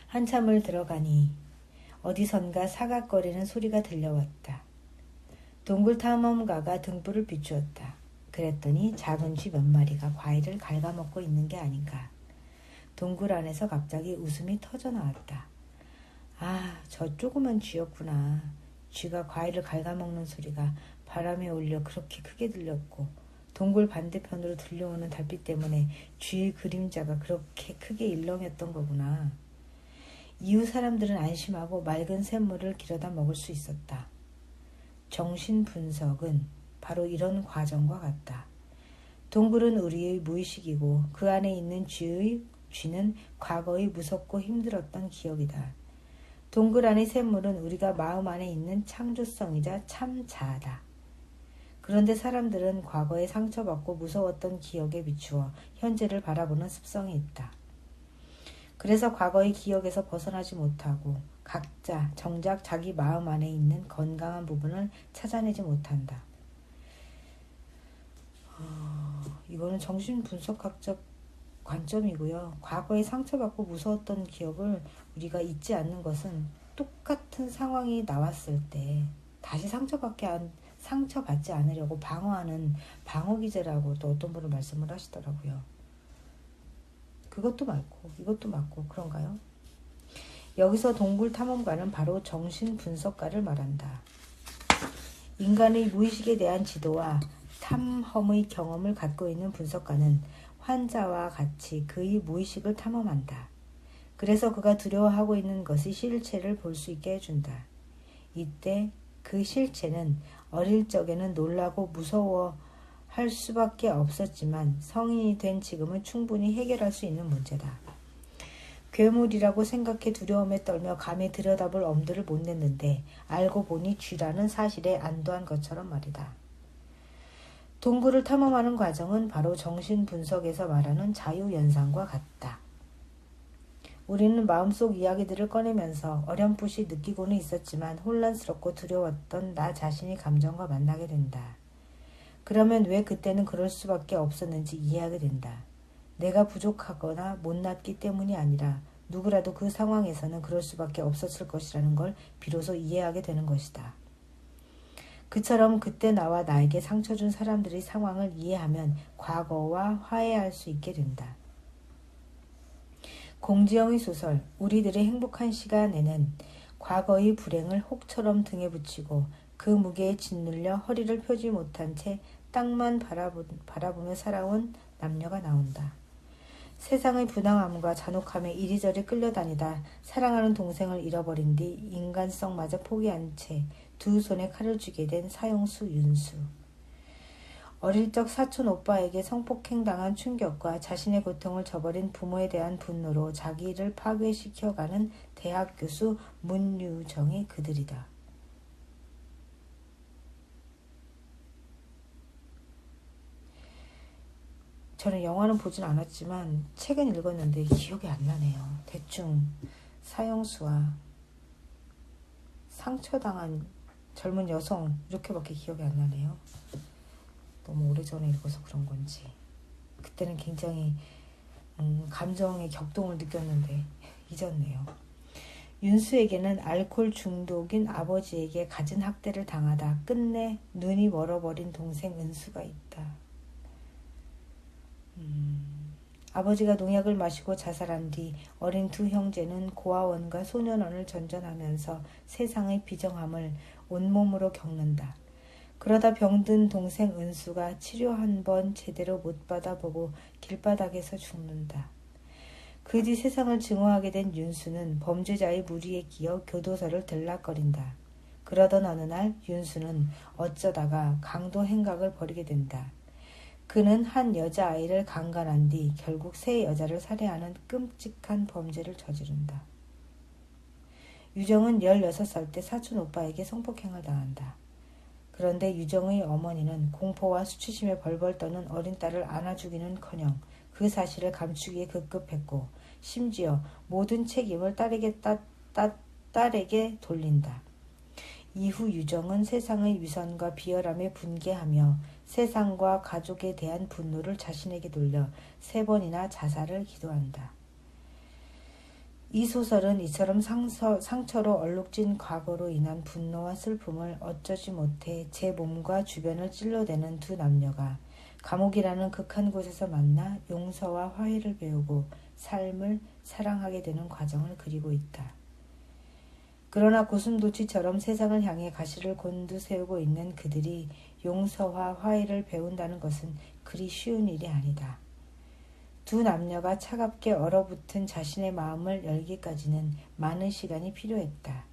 Speaker 1: 한참을 들어가니 어디선가 사각거리는 소리가 들려왔다. 동굴 탐험가가 등불을 비추었다. 그랬더니 작은 쥐 몇 마리가 과일을 갉아먹고 있는 게 아닌가. 동굴 안에서 갑자기 웃음이 터져 나왔다. 아, 저 조그만 쥐였구나. 쥐가 과일을 갉아먹는 소리가 바람에 울려 그렇게 크게 들렸고 동굴 반대편으로 들려오는 달빛 때문에 쥐의 그림자가 그렇게 크게 일렁였던 거구나. 이후 사람들은 안심하고 맑은 샘물을 길어다 먹을 수 있었다. 정신분석은 바로 이런 과정과 같다. 동굴은 우리의 무의식이고 그 안에 있는 쥐는 과거의 무섭고 힘들었던 기억이다. 동굴 안의 샘물은 우리가 마음 안에 있는 창조성이자 참 자아다. 그런데 사람들은 과거에 상처받고 무서웠던 기억에 비추어 현재를 바라보는 습성이 있다. 그래서 과거의 기억에서 벗어나지 못하고 각자 정작 자기 마음 안에 있는 건강한 부분을 찾아내지 못한다. 이거는 정신분석학적 관점이고요. 과거에 상처받고 무서웠던 기억을 우리가 잊지 않는 것은 똑같은 상황이 나왔을 때 다시 상처받지 않으려고 방어하는 방어기제라고 또 어떤 분은 말씀을 하시더라고요. 그것도 맞고 이것도 맞고 그런가요? 여기서 동굴 탐험가는 바로 정신분석가를 말한다. 인간의 무의식에 대한 지도와 탐험의 경험을 갖고 있는 분석가는 환자와 같이 그의 무의식을 탐험한다. 그래서 그가 두려워하고 있는 것의 실체를 볼 수 있게 해준다. 이때 그 실체는 어릴 적에는 놀라고 무서워할 수밖에 없었지만 성인이 된 지금은 충분히 해결할 수 있는 문제다. 괴물이라고 생각해 두려움에 떨며 감히 들여다볼 엄두를 못 냈는데 알고 보니 쥐라는 사실에 안도한 것처럼 말이다. 동굴을 탐험하는 과정은 바로 정신분석에서 말하는 자유연상과 같다. 우리는 마음속 이야기들을 꺼내면서 어렴풋이 느끼고는 있었지만 혼란스럽고 두려웠던 나 자신의 감정과 만나게 된다. 그러면 왜 그때는 그럴 수밖에 없었는지 이해하게 된다. 내가 부족하거나 못났기 때문이 아니라 누구라도 그 상황에서는 그럴 수밖에 없었을 것이라는 걸 비로소 이해하게 되는 것이다. 그처럼 그때 나와 나에게 상처 준 사람들의 상황을 이해하면 과거와 화해할 수 있게 된다. 공지영의 소설 우리들의 행복한 시간에는 과거의 불행을 혹처럼 등에 붙이고 그 무게에 짓눌려 허리를 펴지 못한 채 땅만 바라보며 살아온 남녀가 나온다. 세상의 부당함과 잔혹함에 이리저리 끌려다니다 사랑하는 동생을 잃어버린 뒤 인간성마저 포기한 채 두 손에 칼을 쥐게 된 사형수 윤수. 어릴 적 사촌 오빠에게 성폭행당한 충격과 자신의 고통을 저버린 부모에 대한 분노로 자기를 파괴시켜가는 대학 교수 문유정이 그들이다. 저는 영화는 보진 않았지만 책은 읽었는데 기억이 안 나네요. 대충 사형수와 상처당한 젊은 여성 이렇게밖에 기억이 안 나네요. 너무 오래전에 읽어서 그런 건지 그때는 굉장히 감정의 격동을 느꼈는데 잊었네요. 윤수에게는 알코올 중독인 아버지에게 갖은 학대를 당하다 끝내 눈이 멀어버린 동생 은수가 있다. 아버지가 농약을 마시고 자살한 뒤 어린 두 형제는 고아원과 소년원을 전전하면서 세상의 비정함을 온몸으로 겪는다. 그러다 병든 동생 은수가 치료 한 번 제대로 못 받아보고 길바닥에서 죽는다. 그 뒤 세상을 증오하게 된 윤수는 범죄자의 무리에 끼어 교도소를 들락거린다. 그러던 어느 날 윤수는 어쩌다가 강도 행각을 벌이게 된다. 그는 한 여자아이를 강간한 뒤 결국 세 여자를 살해하는 끔찍한 범죄를 저지른다. 유정은 16살 때 사촌 오빠에게 성폭행을 당한다. 그런데 유정의 어머니는 공포와 수치심에 벌벌 떠는 어린 딸을 안아주기는커녕 그 사실을 감추기에 급급했고 심지어 모든 책임을 딸에게 돌린다. 이후 유정은 세상의 위선과 비열함에 분개하며 세상과 가족에 대한 분노를 자신에게 돌려 3번이나 자살을 기도한다. 이 소설은 이처럼 상처로 얼룩진 과거로 인한 분노와 슬픔을 어쩌지 못해 제 몸과 주변을 찔러대는 두 남녀가 감옥이라는 극한 곳에서 만나 용서와 화해를 배우고 삶을 사랑하게 되는 과정을 그리고 있다. 그러나 고슴도치처럼 세상을 향해 가시를 곤두세우고 있는 그들이 용서와 화해를 배운다는 것은 그리 쉬운 일이 아니다. 두 남녀가 차갑게 얼어붙은 자신의 마음을 열기까지는 많은 시간이 필요했다.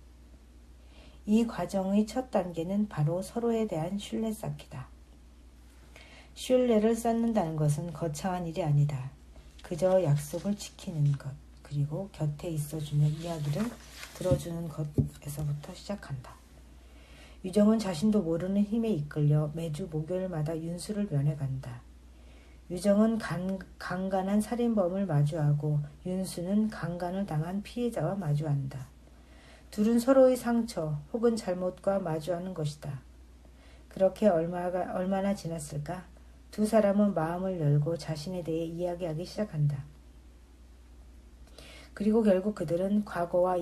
Speaker 1: 이 과정의 첫 단계는 바로 서로에 대한 신뢰 쌓기다. 신뢰를 쌓는다는 것은 거창한 일이 아니다. 그저 약속을 지키는 것, 그리고 곁에 있어주며 이야기를 들어주는 것에서부터 시작한다. 유정은 자신도 모르는 힘에 이끌려 매주 목요일마다 윤수를 면회간다. 유정은 강간한 살인범을 마주하고 윤수는 강간을 당한 피해자와 마주한다. 둘은 서로의 상처 혹은 잘못과 마주하는 것이다. 그렇게 얼마나 지났을까? 두 사람은 마음을 열고 자신에 대해 이야기하기 시작한다. 그리고 결국 그들은 과거와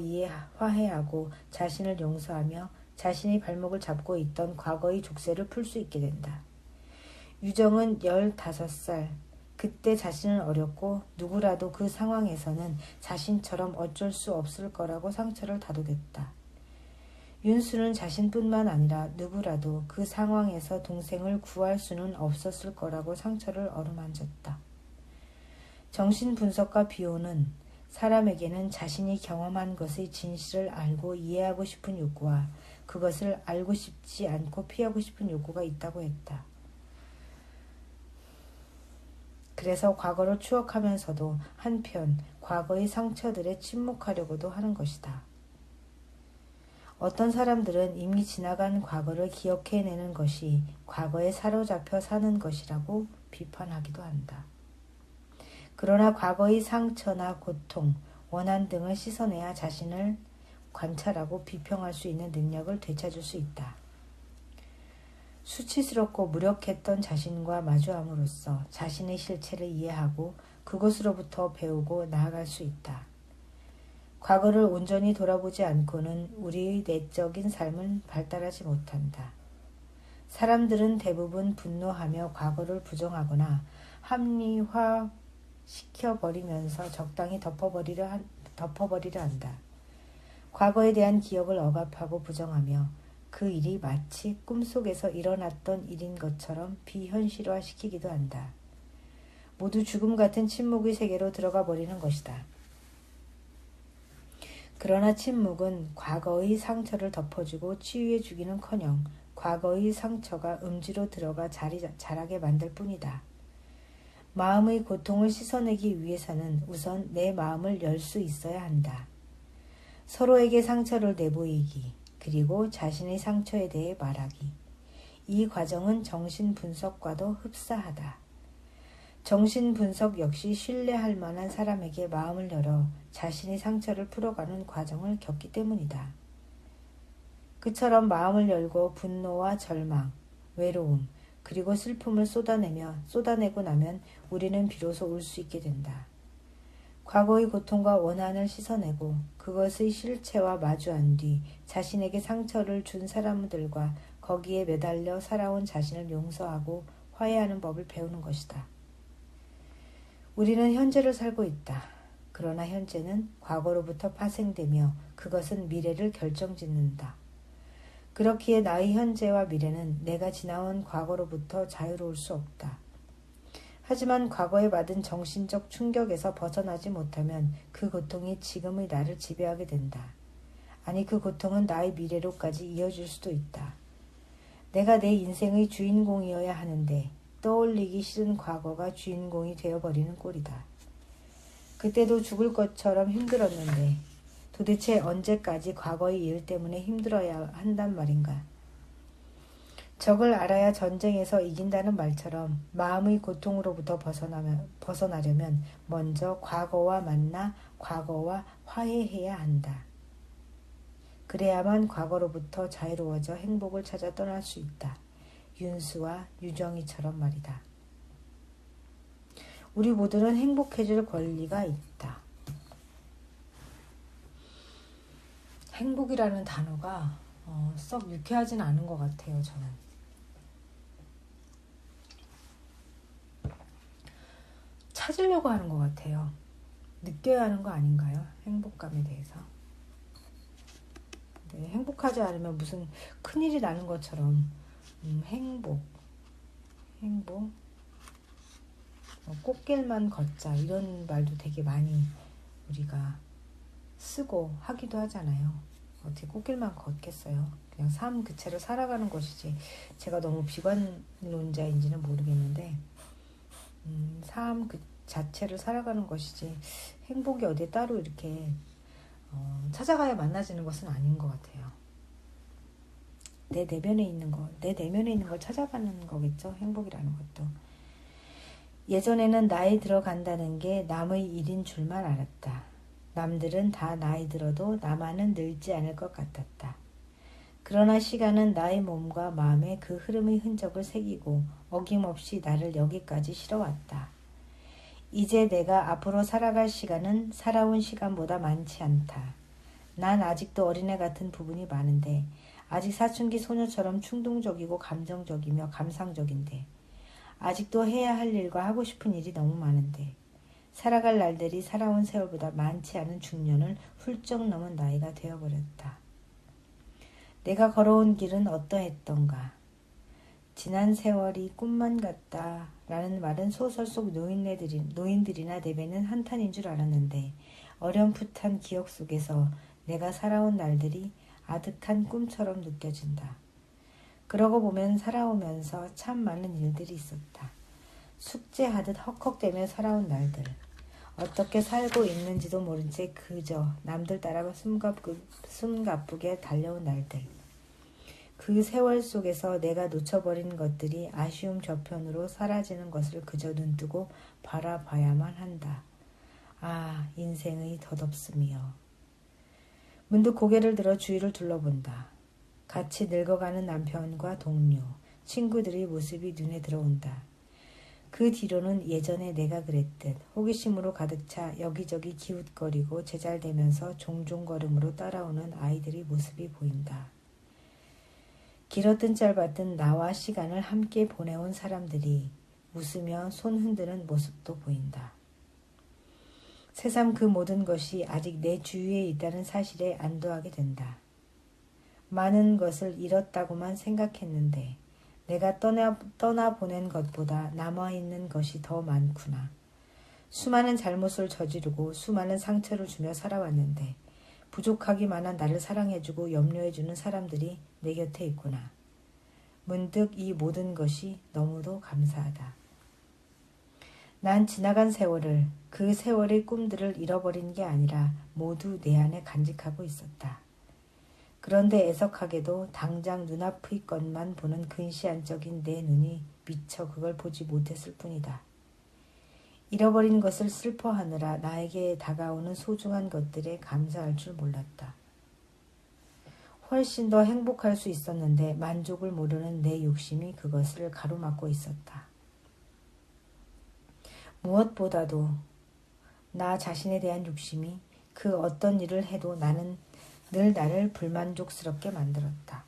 Speaker 1: 화해하고 자신을 용서하며 자신의 발목을 잡고 있던 과거의 족쇄를 풀 수 있게 된다. 유정은 15살, 그때 자신은 어렸고 누구라도 그 상황에서는 자신처럼 어쩔 수 없을 거라고 상처를 다독였다. 윤수는 자신뿐만 아니라 누구라도 그 상황에서 동생을 구할 수는 없었을 거라고 상처를 어루만졌다. 정신분석가 비오는 사람에게는 자신이 경험한 것의 진실을 알고 이해하고 싶은 욕구와 그것을 알고 싶지 않고 피하고 싶은 욕구가 있다고 했다. 그래서 과거를 추억하면서도 한편 과거의 상처들에 침묵하려고도 하는 것이다. 어떤 사람들은 이미 지나간 과거를 기억해내는 것이 과거에 사로잡혀 사는 것이라고 비판하기도 한다. 그러나 과거의 상처나 고통, 원한 등을 씻어내야 자신을 관찰하고 비평할 수 있는 능력을 되찾을 수 있다. 수치스럽고 무력했던 자신과 마주함으로써 자신의 실체를 이해하고 그것으로부터 배우고 나아갈 수 있다. 과거를 온전히 돌아보지 않고는 우리의 내적인 삶은 발달하지 못한다. 사람들은 대부분 분노하며 과거를 부정하거나 합리화시켜버리면서 적당히 덮어버리려 한다. 과거에 대한 기억을 억압하고 부정하며 그 일이 마치 꿈속에서 일어났던 일인 것처럼 비현실화시키기도 한다. 모두 죽음 같은 침묵의 세계로 들어가 버리는 것이다. 그러나 침묵은 과거의 상처를 덮어주고 치유해주기는커녕 과거의 상처가 음지로 들어가 자라게 만들 뿐이다. 마음의 고통을 씻어내기 위해서는 우선 내 마음을 열 수 있어야 한다. 서로에게 상처를 내보이기, 그리고 자신의 상처에 대해 말하기. 이 과정은 정신분석과도 흡사하다. 정신분석 역시 신뢰할 만한 사람에게 마음을 열어 자신의 상처를 풀어가는 과정을 겪기 때문이다. 그처럼 마음을 열고 분노와 절망, 외로움, 그리고 슬픔을 쏟아내고 나면 우리는 비로소 울 수 있게 된다. 과거의 고통과 원한을 씻어내고 그것의 실체와 마주한 뒤 자신에게 상처를 준 사람들과 거기에 매달려 살아온 자신을 용서하고 화해하는 법을 배우는 것이다. 우리는 현재를 살고 있다. 그러나 현재는 과거로부터 파생되며 그것은 미래를 결정짓는다. 그렇기에 나의 현재와 미래는 내가 지나온 과거로부터 자유로울 수 없다. 하지만 과거에 받은 정신적 충격에서 벗어나지 못하면 그 고통이 지금의 나를 지배하게 된다. 아니, 그 고통은 나의 미래로까지 이어질 수도 있다. 내가 내 인생의 주인공이어야 하는데 떠올리기 싫은 과거가 주인공이 되어버리는 꼴이다. 그때도 죽을 것처럼 힘들었는데 도대체 언제까지 과거의 일 때문에 힘들어야 한단 말인가? 적을 알아야 전쟁에서 이긴다는 말처럼 마음의 고통으로부터 벗어나려면 먼저 과거와 만나 과거와 화해해야 한다. 그래야만 과거로부터 자유로워져 행복을 찾아 떠날 수 있다. 윤수와 유정이처럼 말이다. 우리 모두는 행복해질 권리가 있다. 행복이라는 단어가 썩 유쾌하진 않은 것 같아요. 저는. 찾으려고 하는 것 같아요. 느껴야 하는 거 아닌가요? 행복감에 대해서. 네, 행복하지 않으면 무슨 큰일이 나는 것처럼 행복, 꽃길만 걷자 이런 말도 되게 많이 우리가 쓰고 하기도 하잖아요. 어떻게 꽃길만 걷겠어요? 그냥 삶 그체를 살아가는 것이지. 제가 너무 비관론자인지는 모르겠는데 삶 그 자체를 살아가는 것이지 행복이 어디에 따로 이렇게 찾아가야 만나지는 것은 아닌 것 같아요. 내 내면에 있는 걸 찾아가는 거겠죠. 행복이라는 것도. 예전에는 나이 들어간다는 게 남의 일인 줄만 알았다. 남들은 다 나이 들어도 나만은 늙지 않을 것 같았다. 그러나 시간은 나의 몸과 마음에 그 흐름의 흔적을 새기고 어김없이 나를 여기까지 실어왔다. 이제 내가 앞으로 살아갈 시간은 살아온 시간보다 많지 않다. 난 아직도 어린애 같은 부분이 많은데 아직 사춘기 소녀처럼 충동적이고 감정적이며 감상적인데 아직도 해야 할 일과 하고 싶은 일이 너무 많은데 살아갈 날들이 살아온 세월보다 많지 않은 중년을 훌쩍 넘은 나이가 되어버렸다. 내가 걸어온 길은 어떠했던가. 지난 세월이 꿈만 같다 라는 말은 소설 속 노인들이나 내뱉는 한탄인 줄 알았는데 어렴풋한 기억 속에서 내가 살아온 날들이 아득한 꿈처럼 느껴진다. 그러고 보면 살아오면서 참 많은 일들이 있었다. 숙제하듯 헉헉대며 살아온 날들. 어떻게 살고 있는지도 모른 채 그저 남들 따라 숨가쁘게 달려온 날들. 그 세월 속에서 내가 놓쳐버린 것들이 아쉬움 저편으로 사라지는 것을 그저 눈뜨고 바라봐야만 한다. 아, 인생의 덧없음이여. 문득 고개를 들어 주위를 둘러본다. 같이 늙어가는 남편과 동료, 친구들의 모습이 눈에 들어온다. 그 뒤로는 예전에 내가 그랬듯 호기심으로 가득 차 여기저기 기웃거리고 제잘대면서 종종 걸음으로 따라오는 아이들의 모습이 보인다. 길었든 짧았든 나와 시간을 함께 보내온 사람들이 웃으며 손 흔드는 모습도 보인다. 새삼 그 모든 것이 아직 내 주위에 있다는 사실에 안도하게 된다. 많은 것을 잃었다고만 생각했는데 내가 떠나보낸 것보다 남아있는 것이 더 많구나. 수많은 잘못을 저지르고 수많은 상처를 주며 살아왔는데 부족하기만 한 나를 사랑해주고 염려해주는 사람들이 내 곁에 있구나. 문득 이 모든 것이 너무도 감사하다. 난 지나간 세월을, 그 세월의 꿈들을 잃어버린 게 아니라 모두 내 안에 간직하고 있었다. 그런데 애석하게도 당장 눈앞의 것만 보는 근시안적인 내 눈이 미처 그걸 보지 못했을 뿐이다. 잃어버린 것을 슬퍼하느라 나에게 다가오는 소중한 것들에 감사할 줄 몰랐다. 훨씬 더 행복할 수 있었는데 만족을 모르는 내 욕심이 그것을 가로막고 있었다. 무엇보다도 나 자신에 대한 욕심이 그 어떤 일을 해도 나는 늘 나를 불만족스럽게 만들었다.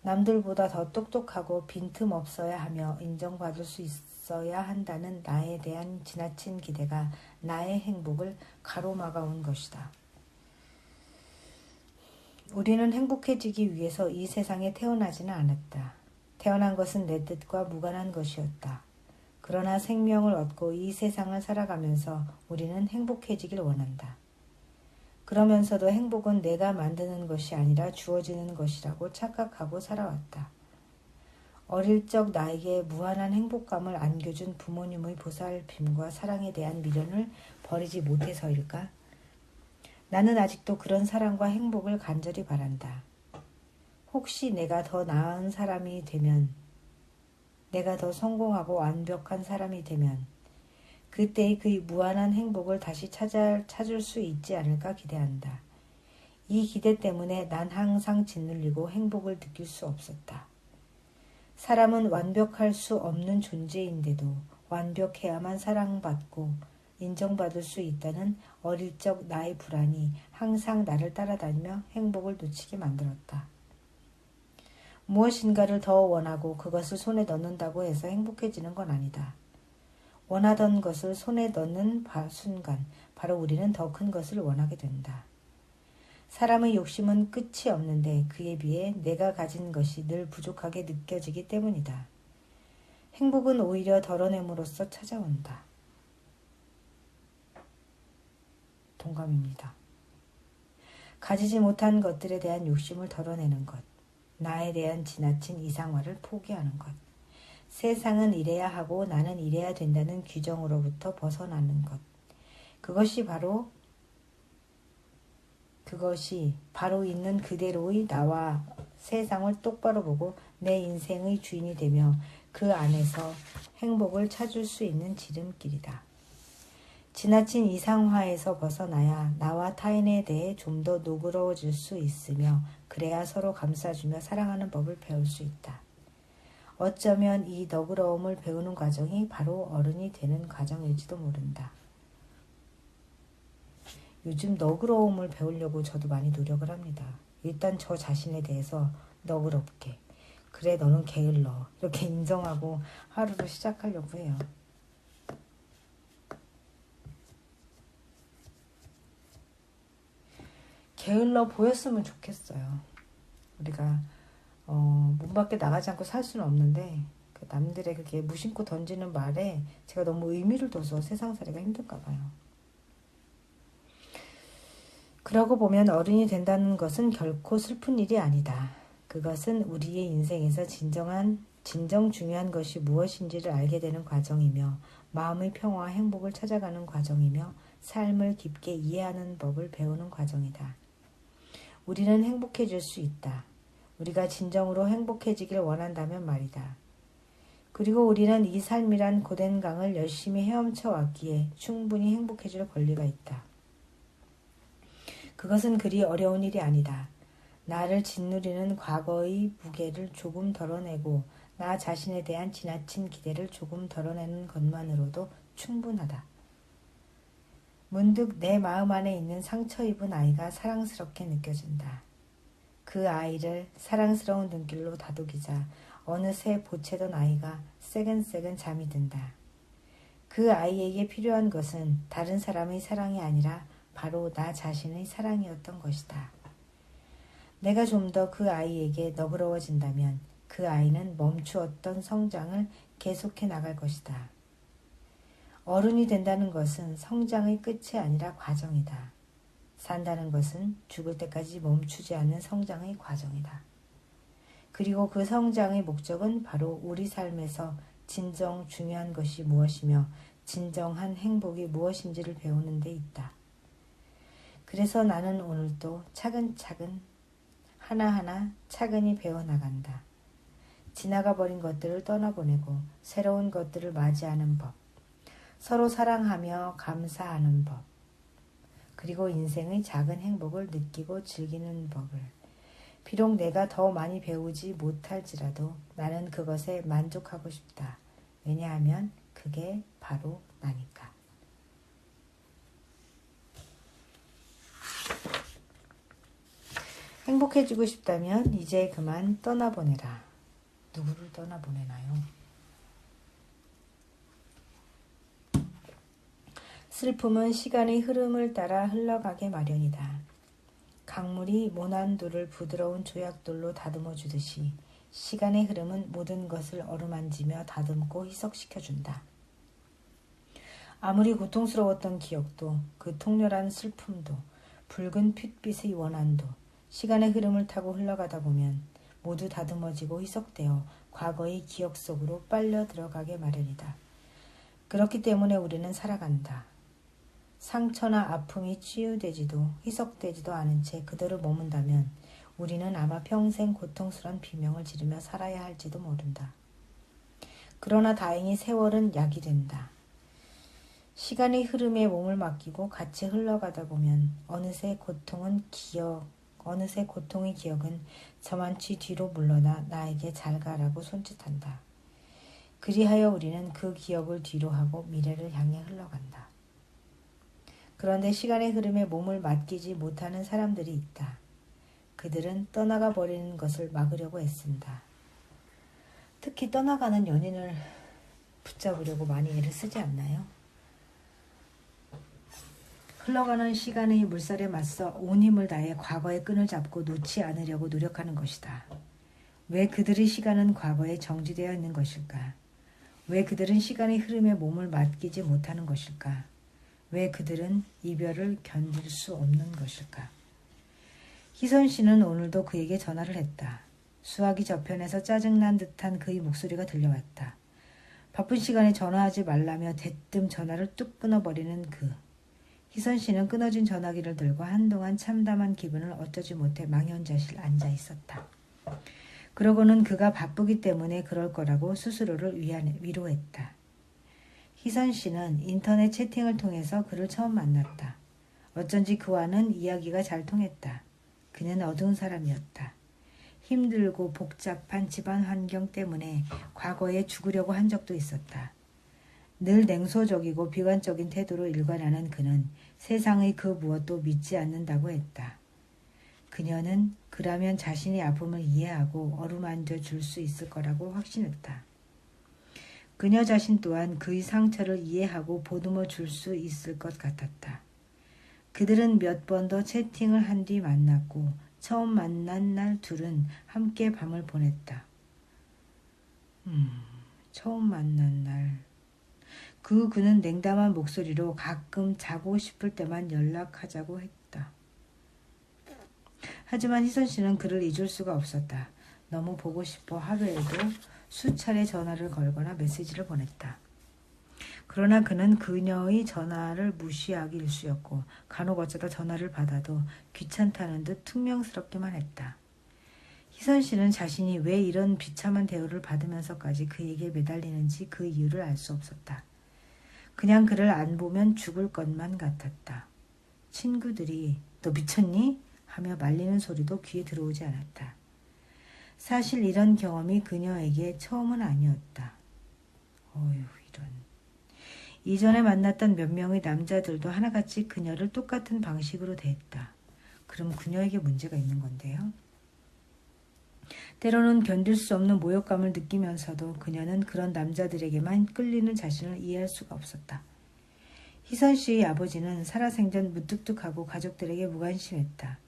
Speaker 1: 남들보다 더 똑똑하고 빈틈없어야 하며 인정받을 수 있어야 한다는 나에 대한 지나친 기대가 나의 행복을 가로막아온 것이다. 우리는 행복해지기 위해서 이 세상에 태어나지는 않았다. 태어난 것은 내 뜻과 무관한 것이었다. 그러나 생명을 얻고 이 세상을 살아가면서 우리는 행복해지길 원한다. 그러면서도 행복은 내가 만드는 것이 아니라 주어지는 것이라고 착각하고 살아왔다. 어릴 적 나에게 무한한 행복감을 안겨준 부모님의 보살핌과 사랑에 대한 미련을 버리지 못해서일까? 나는 아직도 그런 사랑과 행복을 간절히 바란다. 혹시 내가 더 나은 사람이 되면, 내가 더 성공하고 완벽한 사람이 되면 그때의 그 무한한 행복을 다시 찾을 수 있지 않을까 기대한다. 이 기대 때문에 난 항상 짓눌리고 행복을 느낄 수 없었다. 사람은 완벽할 수 없는 존재인데도 완벽해야만 사랑받고 인정받을 수 있다는 어릴 적 나의 불안이 항상 나를 따라다니며 행복을 놓치게 만들었다. 무엇인가를 더 원하고 그것을 손에 넣는다고 해서 행복해지는 건 아니다. 원하던 것을 손에 넣는 순간 바로 우리는 더 큰 것을 원하게 된다. 사람의 욕심은 끝이 없는데 그에 비해 내가 가진 것이 늘 부족하게 느껴지기 때문이다. 행복은 오히려 덜어냄으로써 찾아온다. 동감입니다. 가지지 못한 것들에 대한 욕심을 덜어내는 것, 나에 대한 지나친 이상화를 포기하는 것, 세상은 이래야 하고 나는 이래야 된다는 규정으로부터 벗어나는 것, 그것이 바로 있는 그대로의 나와 세상을 똑바로 보고 내 인생의 주인이 되며 그 안에서 행복을 찾을 수 있는 지름길이다. 지나친 이상화에서 벗어나야 나와 타인에 대해 좀 더 노그러워질 수 있으며 그래야 서로 감싸주며 사랑하는 법을 배울 수 있다. 어쩌면 이 너그러움을 배우는 과정이 바로 어른이 되는 과정일지도 모른다. 요즘 너그러움을 배우려고 저도 많이 노력을 합니다. 일단 저 자신에 대해서 너그럽게, 그래 너는 게을러. 이렇게 인정하고 하루를 시작하려고 해요. 게을러 보였으면 좋겠어요. 우리가 문 밖에 나가지 않고 살 수는 없는데 그 남들의 그게 무심코 던지는 말에 제가 너무 의미를 둬서 세상살이가 힘든가 봐요. 그러고 보면 어른이 된다는 것은 결코 슬픈 일이 아니다. 그것은 우리의 인생에서 진정 중요한 것이 무엇인지를 알게 되는 과정이며 마음의 평화와 행복을 찾아가는 과정이며 삶을 깊게 이해하는 법을 배우는 과정이다. 우리는 행복해질 수 있다. 우리가 진정으로 행복해지길 원한다면 말이다. 그리고 우리는 이 삶이란 고된 강을 열심히 헤엄쳐 왔기에 충분히 행복해질 권리가 있다. 그것은 그리 어려운 일이 아니다. 나를 짓누리는 과거의 무게를 조금 덜어내고 나 자신에 대한 지나친 기대를 조금 덜어내는 것만으로도 충분하다. 문득 내 마음 안에 있는 상처 입은 아이가 사랑스럽게 느껴진다. 그 아이를 사랑스러운 눈길로 다독이자 어느새 보채던 아이가 새근새근 잠이 든다. 그 아이에게 필요한 것은 다른 사람의 사랑이 아니라 바로 나 자신의 사랑이었던 것이다. 내가 좀 더 그 아이에게 너그러워진다면 그 아이는 멈추었던 성장을 계속해 나갈 것이다. 어른이 된다는 것은 성장의 끝이 아니라 과정이다. 산다는 것은 죽을 때까지 멈추지 않는 성장의 과정이다. 그리고 그 성장의 목적은 바로 우리 삶에서 진정 중요한 것이 무엇이며 진정한 행복이 무엇인지를 배우는 데 있다. 그래서 나는 오늘도 차근차근 하나하나 차근히 배워나간다. 지나가 버린 것들을 떠나보내고 새로운 것들을 맞이하는 법. 서로 사랑하며 감사하는 법. 그리고 인생의 작은 행복을 느끼고 즐기는 법을. 비록 내가 더 많이 배우지 못할지라도 나는 그것에 만족하고 싶다. 왜냐하면 그게 바로 나니까. 행복해지고 싶다면 이제 그만 떠나보내라. 누구를 떠나보내나요? 슬픔은 시간의 흐름을 따라 흘러가게 마련이다. 강물이 모난돌을 부드러운 조약돌로 다듬어 주듯이 시간의 흐름은 모든 것을 어루만지며 다듬고 희석시켜준다. 아무리 고통스러웠던 기억도 그 통렬한 슬픔도 붉은 핏빛의 원한도 시간의 흐름을 타고 흘러가다 보면 모두 다듬어지고 희석되어 과거의 기억 속으로 빨려 들어가게 마련이다. 그렇기 때문에 우리는 살아간다. 상처나 아픔이 치유되지도 희석되지도 않은 채 그대로 머문다면 우리는 아마 평생 고통스러운 비명을 지르며 살아야 할지도 모른다. 그러나 다행히 세월은 약이 된다. 시간의 흐름에 몸을 맡기고 같이 흘러가다 보면 어느새 고통의 기억은 저만치 뒤로 물러나 나에게 잘 가라고 손짓한다. 그리하여 우리는 그 기억을 뒤로하고 미래를 향해 흘러간다. 그런데 시간의 흐름에 몸을 맡기지 못하는 사람들이 있다. 그들은 떠나가 버리는 것을 막으려고 애쓴다. 특히 떠나가는 연인을 붙잡으려고 많이 애를 쓰지 않나요? 흘러가는 시간의 물살에 맞서 온 힘을 다해 과거의 끈을 잡고 놓지 않으려고 노력하는 것이다. 왜 그들의 시간은 과거에 정지되어 있는 것일까? 왜 그들은 시간의 흐름에 몸을 맡기지 못하는 것일까? 왜 그들은 이별을 견딜 수 없는 것일까? 희선 씨는 오늘도 그에게 전화를 했다. 수화기 저편에서 짜증난 듯한 그의 목소리가 들려왔다. 바쁜 시간에 전화하지 말라며 대뜸 전화를 뚝 끊어버리는 그. 희선 씨는 끊어진 전화기를 들고 한동안 참담한 기분을 어쩌지 못해 망연자실 앉아 있었다. 그러고는 그가 바쁘기 때문에 그럴 거라고 스스로를 위로했다. 희선 씨는 인터넷 채팅을 통해서 그를 처음 만났다. 어쩐지 그와는 이야기가 잘 통했다. 그는 어두운 사람이었다. 힘들고 복잡한 집안 환경 때문에 과거에 죽으려고 한 적도 있었다. 늘 냉소적이고 비관적인 태도로 일관하는 그는 세상의 그 무엇도 믿지 않는다고 했다. 그녀는 그라면 자신의 아픔을 이해하고 어루만져 줄 수 있을 거라고 확신했다. 그녀 자신 또한 그의 상처를 이해하고 보듬어 줄 수 있을 것 같았다. 그들은 몇 번 더 채팅을 한 뒤 만났고 처음 만난 날 둘은 함께 밤을 보냈다. 처음 만난 날. 그는 냉담한 목소리로 가끔 자고 싶을 때만 연락하자고 했다. 하지만 희선 씨는 그를 잊을 수가 없었다. 너무 보고 싶어 하루에도 수차례 전화를 걸거나 메시지를 보냈다. 그러나 그는 그녀의 전화를 무시하기 일쑤였고 간혹 어쩌다 전화를 받아도 귀찮다는 듯 퉁명스럽기만 했다. 희선 씨는 자신이 왜 이런 비참한 대우를 받으면서까지 그에게 매달리는지 그 이유를 알 수 없었다. 그냥 그를 안 보면 죽을 것만 같았다. 친구들이 너 미쳤니? 하며 말리는 소리도 귀에 들어오지 않았다. 사실 이런 경험이 그녀에게 처음은 아니었다. 어휴 이런. 이전에 만났던 몇 명의 남자들도 하나같이 그녀를 똑같은 방식으로 대했다. 그럼 그녀에게 문제가 있는 건데요. 때로는 견딜 수 없는 모욕감을 느끼면서도 그녀는 그런 남자들에게만 끌리는 자신을 이해할 수가 없었다. 희선 씨의 아버지는 살아생전 무뚝뚝하고 가족들에게 무관심했다.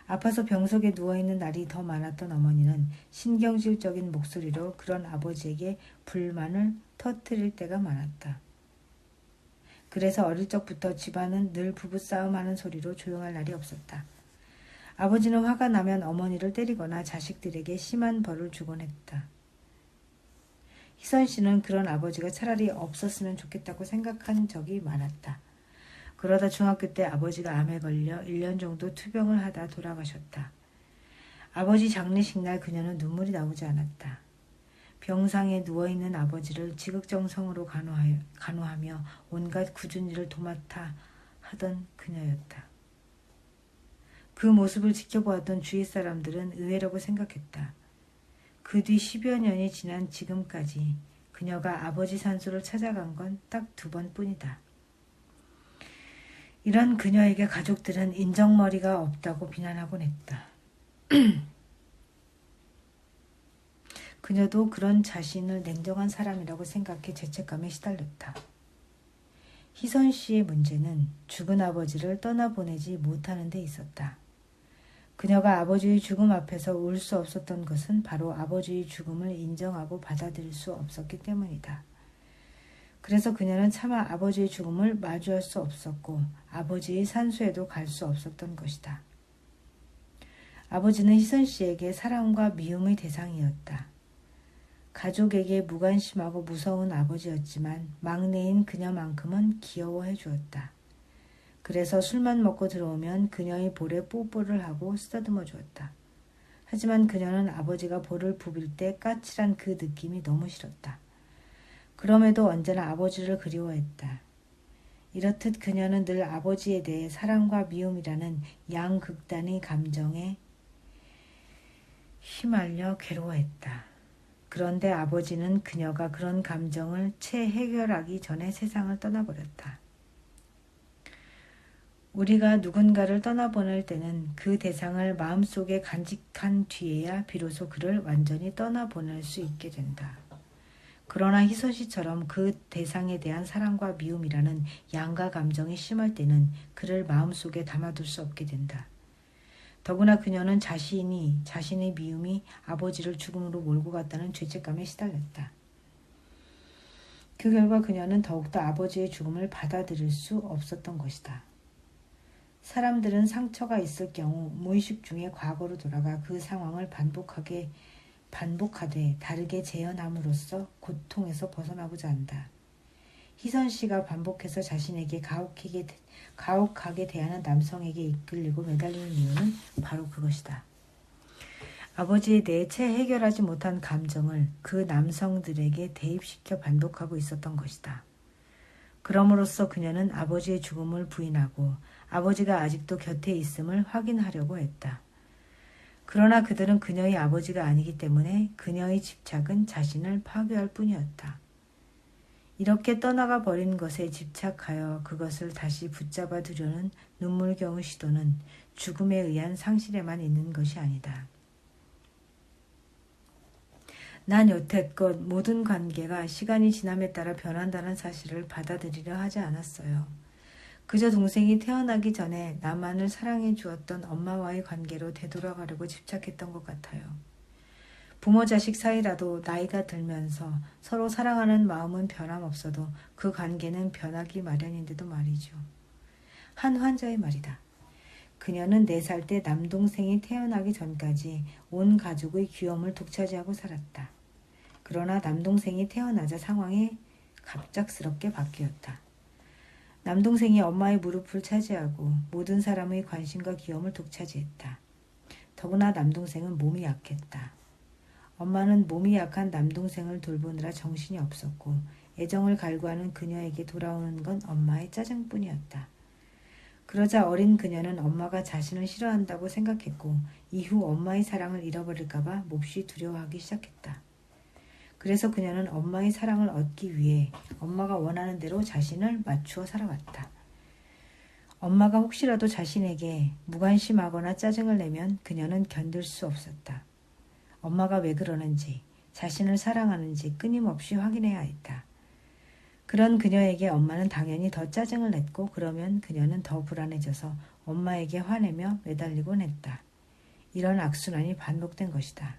Speaker 1: 아파서 병석에 누워있는 날이 더 많았던 어머니는 신경질적인 목소리로 그런 아버지에게 불만을 터뜨릴 때가 많았다. 그래서 어릴 적부터 집안은 늘 부부싸움하는 소리로 조용할 날이 없었다. 아버지는 화가 나면 어머니를 때리거나 자식들에게 심한 벌을 주곤 했다. 희선 씨는 그런 아버지가 차라리 없었으면 좋겠다고 생각한 적이 많았다. 그러다 중학교 때 아버지가 암에 걸려 1년 정도 투병을 하다 돌아가셨다. 아버지 장례식 날 그녀는 눈물이 나오지 않았다. 병상에 누워있는 아버지를 지극정성으로 간호하며 온갖 굳은 일을 도맡아 하던 그녀였다. 그 모습을 지켜보았던 주위 사람들은 의외라고 생각했다. 그 뒤 10여 년이 지난 지금까지 그녀가 아버지 산소를 찾아간 건 딱 2번뿐이다. 이런 그녀에게 가족들은 인정머리가 없다고 비난하곤 했다. 그녀도 그런 자신을 냉정한 사람이라고 생각해 죄책감에 시달렸다. 희선 씨의 문제는 죽은 아버지를 떠나보내지 못하는 데 있었다. 그녀가 아버지의 죽음 앞에서 울 수 없었던 것은 바로 아버지의 죽음을 인정하고 받아들일 수 없었기 때문이다. 그래서 그녀는 차마 아버지의 죽음을 마주할 수 없었고 아버지의 산소에도 갈 수 없었던 것이다. 아버지는 희선 씨에게 사랑과 미움의 대상이었다. 가족에게 무관심하고 무서운 아버지였지만 막내인 그녀만큼은 귀여워해 주었다. 그래서 술만 먹고 들어오면 그녀의 볼에 뽀뽀를 하고 쓰다듬어 주었다. 하지만 그녀는 아버지가 볼을 부빌 때 까칠한 그 느낌이 너무 싫었다. 그럼에도 언제나 아버지를 그리워했다. 이렇듯 그녀는 늘 아버지에 대해 사랑과 미움이라는 양극단의 감정에 휘말려 괴로워했다. 그런데 아버지는 그녀가 그런 감정을 채 해결하기 전에 세상을 떠나버렸다. 우리가 누군가를 떠나보낼 때는 그 대상을 마음속에 간직한 뒤에야 비로소 그를 완전히 떠나보낼 수 있게 된다. 그러나 희선 씨처럼 그 대상에 대한 사랑과 미움이라는 양가 감정이 심할 때는 그를 마음속에 담아둘 수 없게 된다. 더구나 그녀는 자신의 미움이 아버지를 죽음으로 몰고 갔다는 죄책감에 시달렸다. 그 결과 그녀는 더욱더 아버지의 죽음을 받아들일 수 없었던 것이다. 사람들은 상처가 있을 경우 무의식 중에 과거로 돌아가 그 상황을 반복하되 다르게 재현함으로써 고통에서 벗어나고자 한다. 희선 씨가 반복해서 자신에게 가혹하게 대하는 남성에게 이끌리고 매달리는 이유는 바로 그것이다. 아버지에 대해 채 해결하지 못한 감정을 그 남성들에게 대입시켜 반복하고 있었던 것이다. 그럼으로써 그녀는 아버지의 죽음을 부인하고 아버지가 아직도 곁에 있음을 확인하려고 했다. 그러나 그들은 그녀의 아버지가 아니기 때문에 그녀의 집착은 자신을 파괴할 뿐이었다. 이렇게 떠나가 버린 것에 집착하여 그것을 다시 붙잡아 두려는 눈물겨운 시도는 죽음에 의한 상실에만 있는 것이 아니다. 난 여태껏 모든 관계가 시간이 지남에 따라 변한다는 사실을 받아들이려 하지 않았어요. 그저 동생이 태어나기 전에 나만을 사랑해 주었던 엄마와의 관계로 되돌아가려고 집착했던 것 같아요. 부모 자식 사이라도 나이가 들면서 서로 사랑하는 마음은 변함없어도 그 관계는 변하기 마련인데도 말이죠. 한 환자의 말이다. 그녀는 4살 때 남동생이 태어나기 전까지 온 가족의 귀염을 독차지하고 살았다. 그러나 남동생이 태어나자 상황이 갑작스럽게 바뀌었다. 남동생이 엄마의 무릎을 차지하고 모든 사람의 관심과 귀염을 독차지했다. 더구나 남동생은 몸이 약했다. 엄마는 몸이 약한 남동생을 돌보느라 정신이 없었고 애정을 갈구하는 그녀에게 돌아오는 건 엄마의 짜증뿐이었다. 그러자 어린 그녀는 엄마가 자신을 싫어한다고 생각했고 이후 엄마의 사랑을 잃어버릴까 봐 몹시 두려워하기 시작했다. 그래서 그녀는 엄마의 사랑을 얻기 위해 엄마가 원하는 대로 자신을 맞추어 살아왔다. 엄마가 혹시라도 자신에게 무관심하거나 짜증을 내면 그녀는 견딜 수 없었다. 엄마가 왜 그러는지, 자신을 사랑하는지 끊임없이 확인해야 했다. 그런 그녀에게 엄마는 당연히 더 짜증을 냈고 그러면 그녀는 더 불안해져서 엄마에게 화내며 매달리곤 했다. 이런 악순환이 반복된 것이다.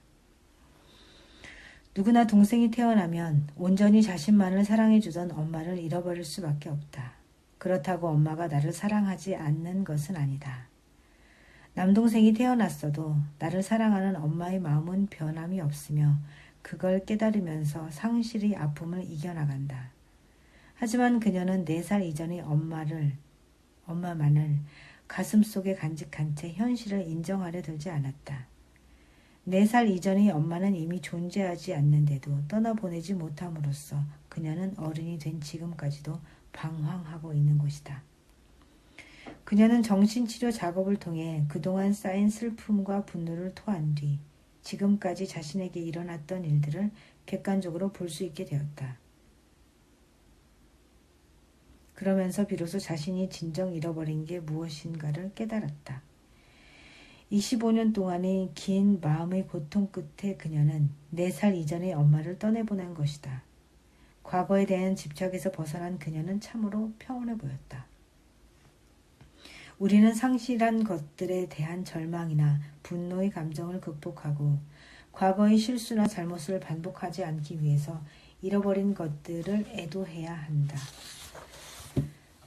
Speaker 1: 누구나 동생이 태어나면 온전히 자신만을 사랑해주던 엄마를 잃어버릴 수밖에 없다. 그렇다고 엄마가 나를 사랑하지 않는 것은 아니다. 남동생이 태어났어도 나를 사랑하는 엄마의 마음은 변함이 없으며 그걸 깨달으면서 상실의 아픔을 이겨나간다. 하지만 그녀는 4살 이전의 엄마만을 가슴속에 간직한 채 현실을 인정하려 들지 않았다. 4살 이전의 엄마는 이미 존재하지 않는데도 떠나보내지 못함으로써 그녀는 어른이 된 지금까지도 방황하고 있는 것이다. 그녀는 정신치료 작업을 통해 그동안 쌓인 슬픔과 분노를 토한 뒤 지금까지 자신에게 일어났던 일들을 객관적으로 볼 수 있게 되었다. 그러면서 비로소 자신이 진정 잃어버린 게 무엇인가를 깨달았다. 25년 동안의 긴 마음의 고통 끝에 그녀는 4살 이전의 엄마를 떠내보낸 것이다. 과거에 대한 집착에서 벗어난 그녀는 참으로 평온해 보였다. 우리는 상실한 것들에 대한 절망이나 분노의 감정을 극복하고 과거의 실수나 잘못을 반복하지 않기 위해서 잃어버린 것들을 애도해야 한다.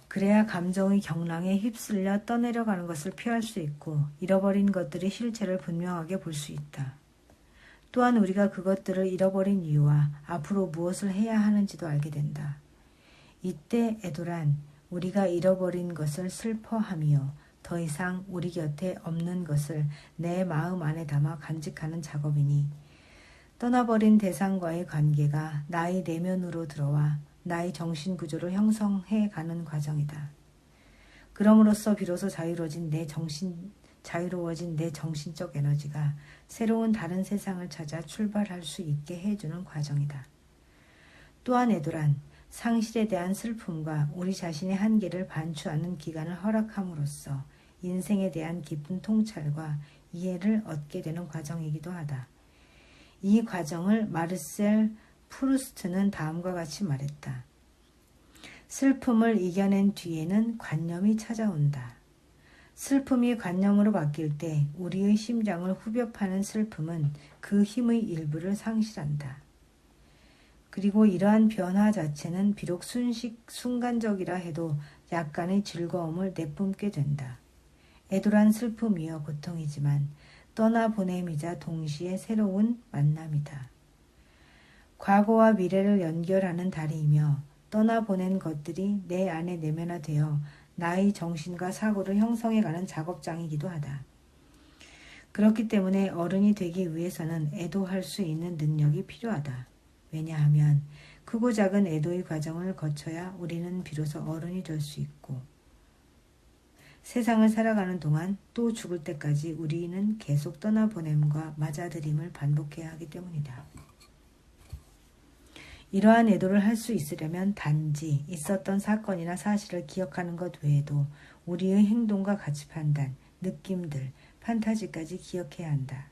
Speaker 1: 그래야 감정의 경랑에 휩쓸려 떠내려가는 것을 피할 수 있고 잃어버린 것들의 실체를 분명하게 볼 수 있다. 또한 우리가 그것들을 잃어버린 이유와 앞으로 무엇을 해야 하는지도 알게 된다. 이때 애도란 우리가 잃어버린 것을 슬퍼하며 더 이상 우리 곁에 없는 것을 내 마음 안에 담아 간직하는 작업이니 떠나버린 대상과의 관계가 나의 내면으로 들어와 나의 정신구조를 형성해 가는 과정이다. 그럼으로써 비로소 자유로워진 내 정신적 에너지가 새로운 다른 세상을 찾아 출발할 수 있게 해주는 과정이다. 또한 애도란 상실에 대한 슬픔과 우리 자신의 한계를 반추하는 기간을 허락함으로써 인생에 대한 깊은 통찰과 이해를 얻게 되는 과정이기도 하다. 이 과정을 마르셀 프루스트는 다음과 같이 말했다. 슬픔을 이겨낸 뒤에는 관념이 찾아온다. 슬픔이 관념으로 바뀔 때 우리의 심장을 후벼 파는 슬픔은 그 힘의 일부를 상실한다. 그리고 이러한 변화 자체는 비록 순간적이라 해도 약간의 즐거움을 내뿜게 된다. 애도란 슬픔이여 고통이지만 떠나보냄이자 동시에 새로운 만남이다. 과거와 미래를 연결하는 다리이며 떠나보낸 것들이 내 안에 내면화되어 나의 정신과 사고를 형성해가는 작업장이기도 하다. 그렇기 때문에 어른이 되기 위해서는 애도할 수 있는 능력이 필요하다. 왜냐하면 크고 작은 애도의 과정을 거쳐야 우리는 비로소 어른이 될 수 있고 세상을 살아가는 동안 또 죽을 때까지 우리는 계속 떠나보냄과 맞아들임을 반복해야 하기 때문이다. 이러한 애도를 할 수 있으려면 단지 있었던 사건이나 사실을 기억하는 것 외에도 우리의 행동과 가치 판단, 느낌들, 판타지까지 기억해야 한다.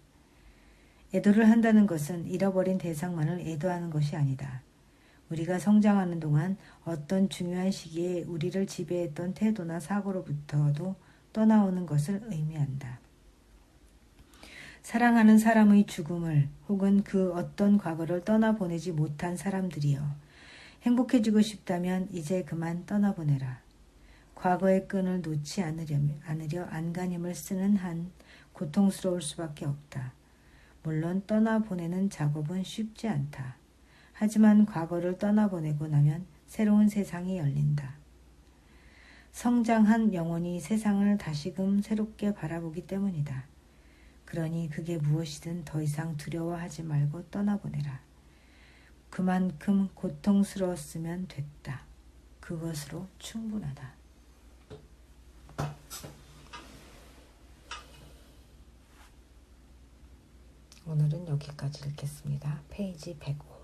Speaker 1: 애도를 한다는 것은 잃어버린 대상만을 애도하는 것이 아니다. 우리가 성장하는 동안 어떤 중요한 시기에 우리를 지배했던 태도나 사고로부터도 떠나오는 것을 의미한다. 사랑하는 사람의 죽음을 혹은 그 어떤 과거를 떠나보내지 못한 사람들이여, 행복해지고 싶다면 이제 그만 떠나보내라. 과거의 끈을 놓지 않으려 안간힘을 쓰는 한 고통스러울 수밖에 없다. 물론 떠나보내는 작업은 쉽지 않다. 하지만 과거를 떠나보내고 나면 새로운 세상이 열린다. 성장한 영혼이 세상을 다시금 새롭게 바라보기 때문이다. 그러니 그게 무엇이든 더 이상 두려워하지 말고 떠나보내라. 그만큼 고통스러웠으면 됐다. 그것으로 충분하다. 오늘은 여기까지 읽겠습니다. 페이지 105.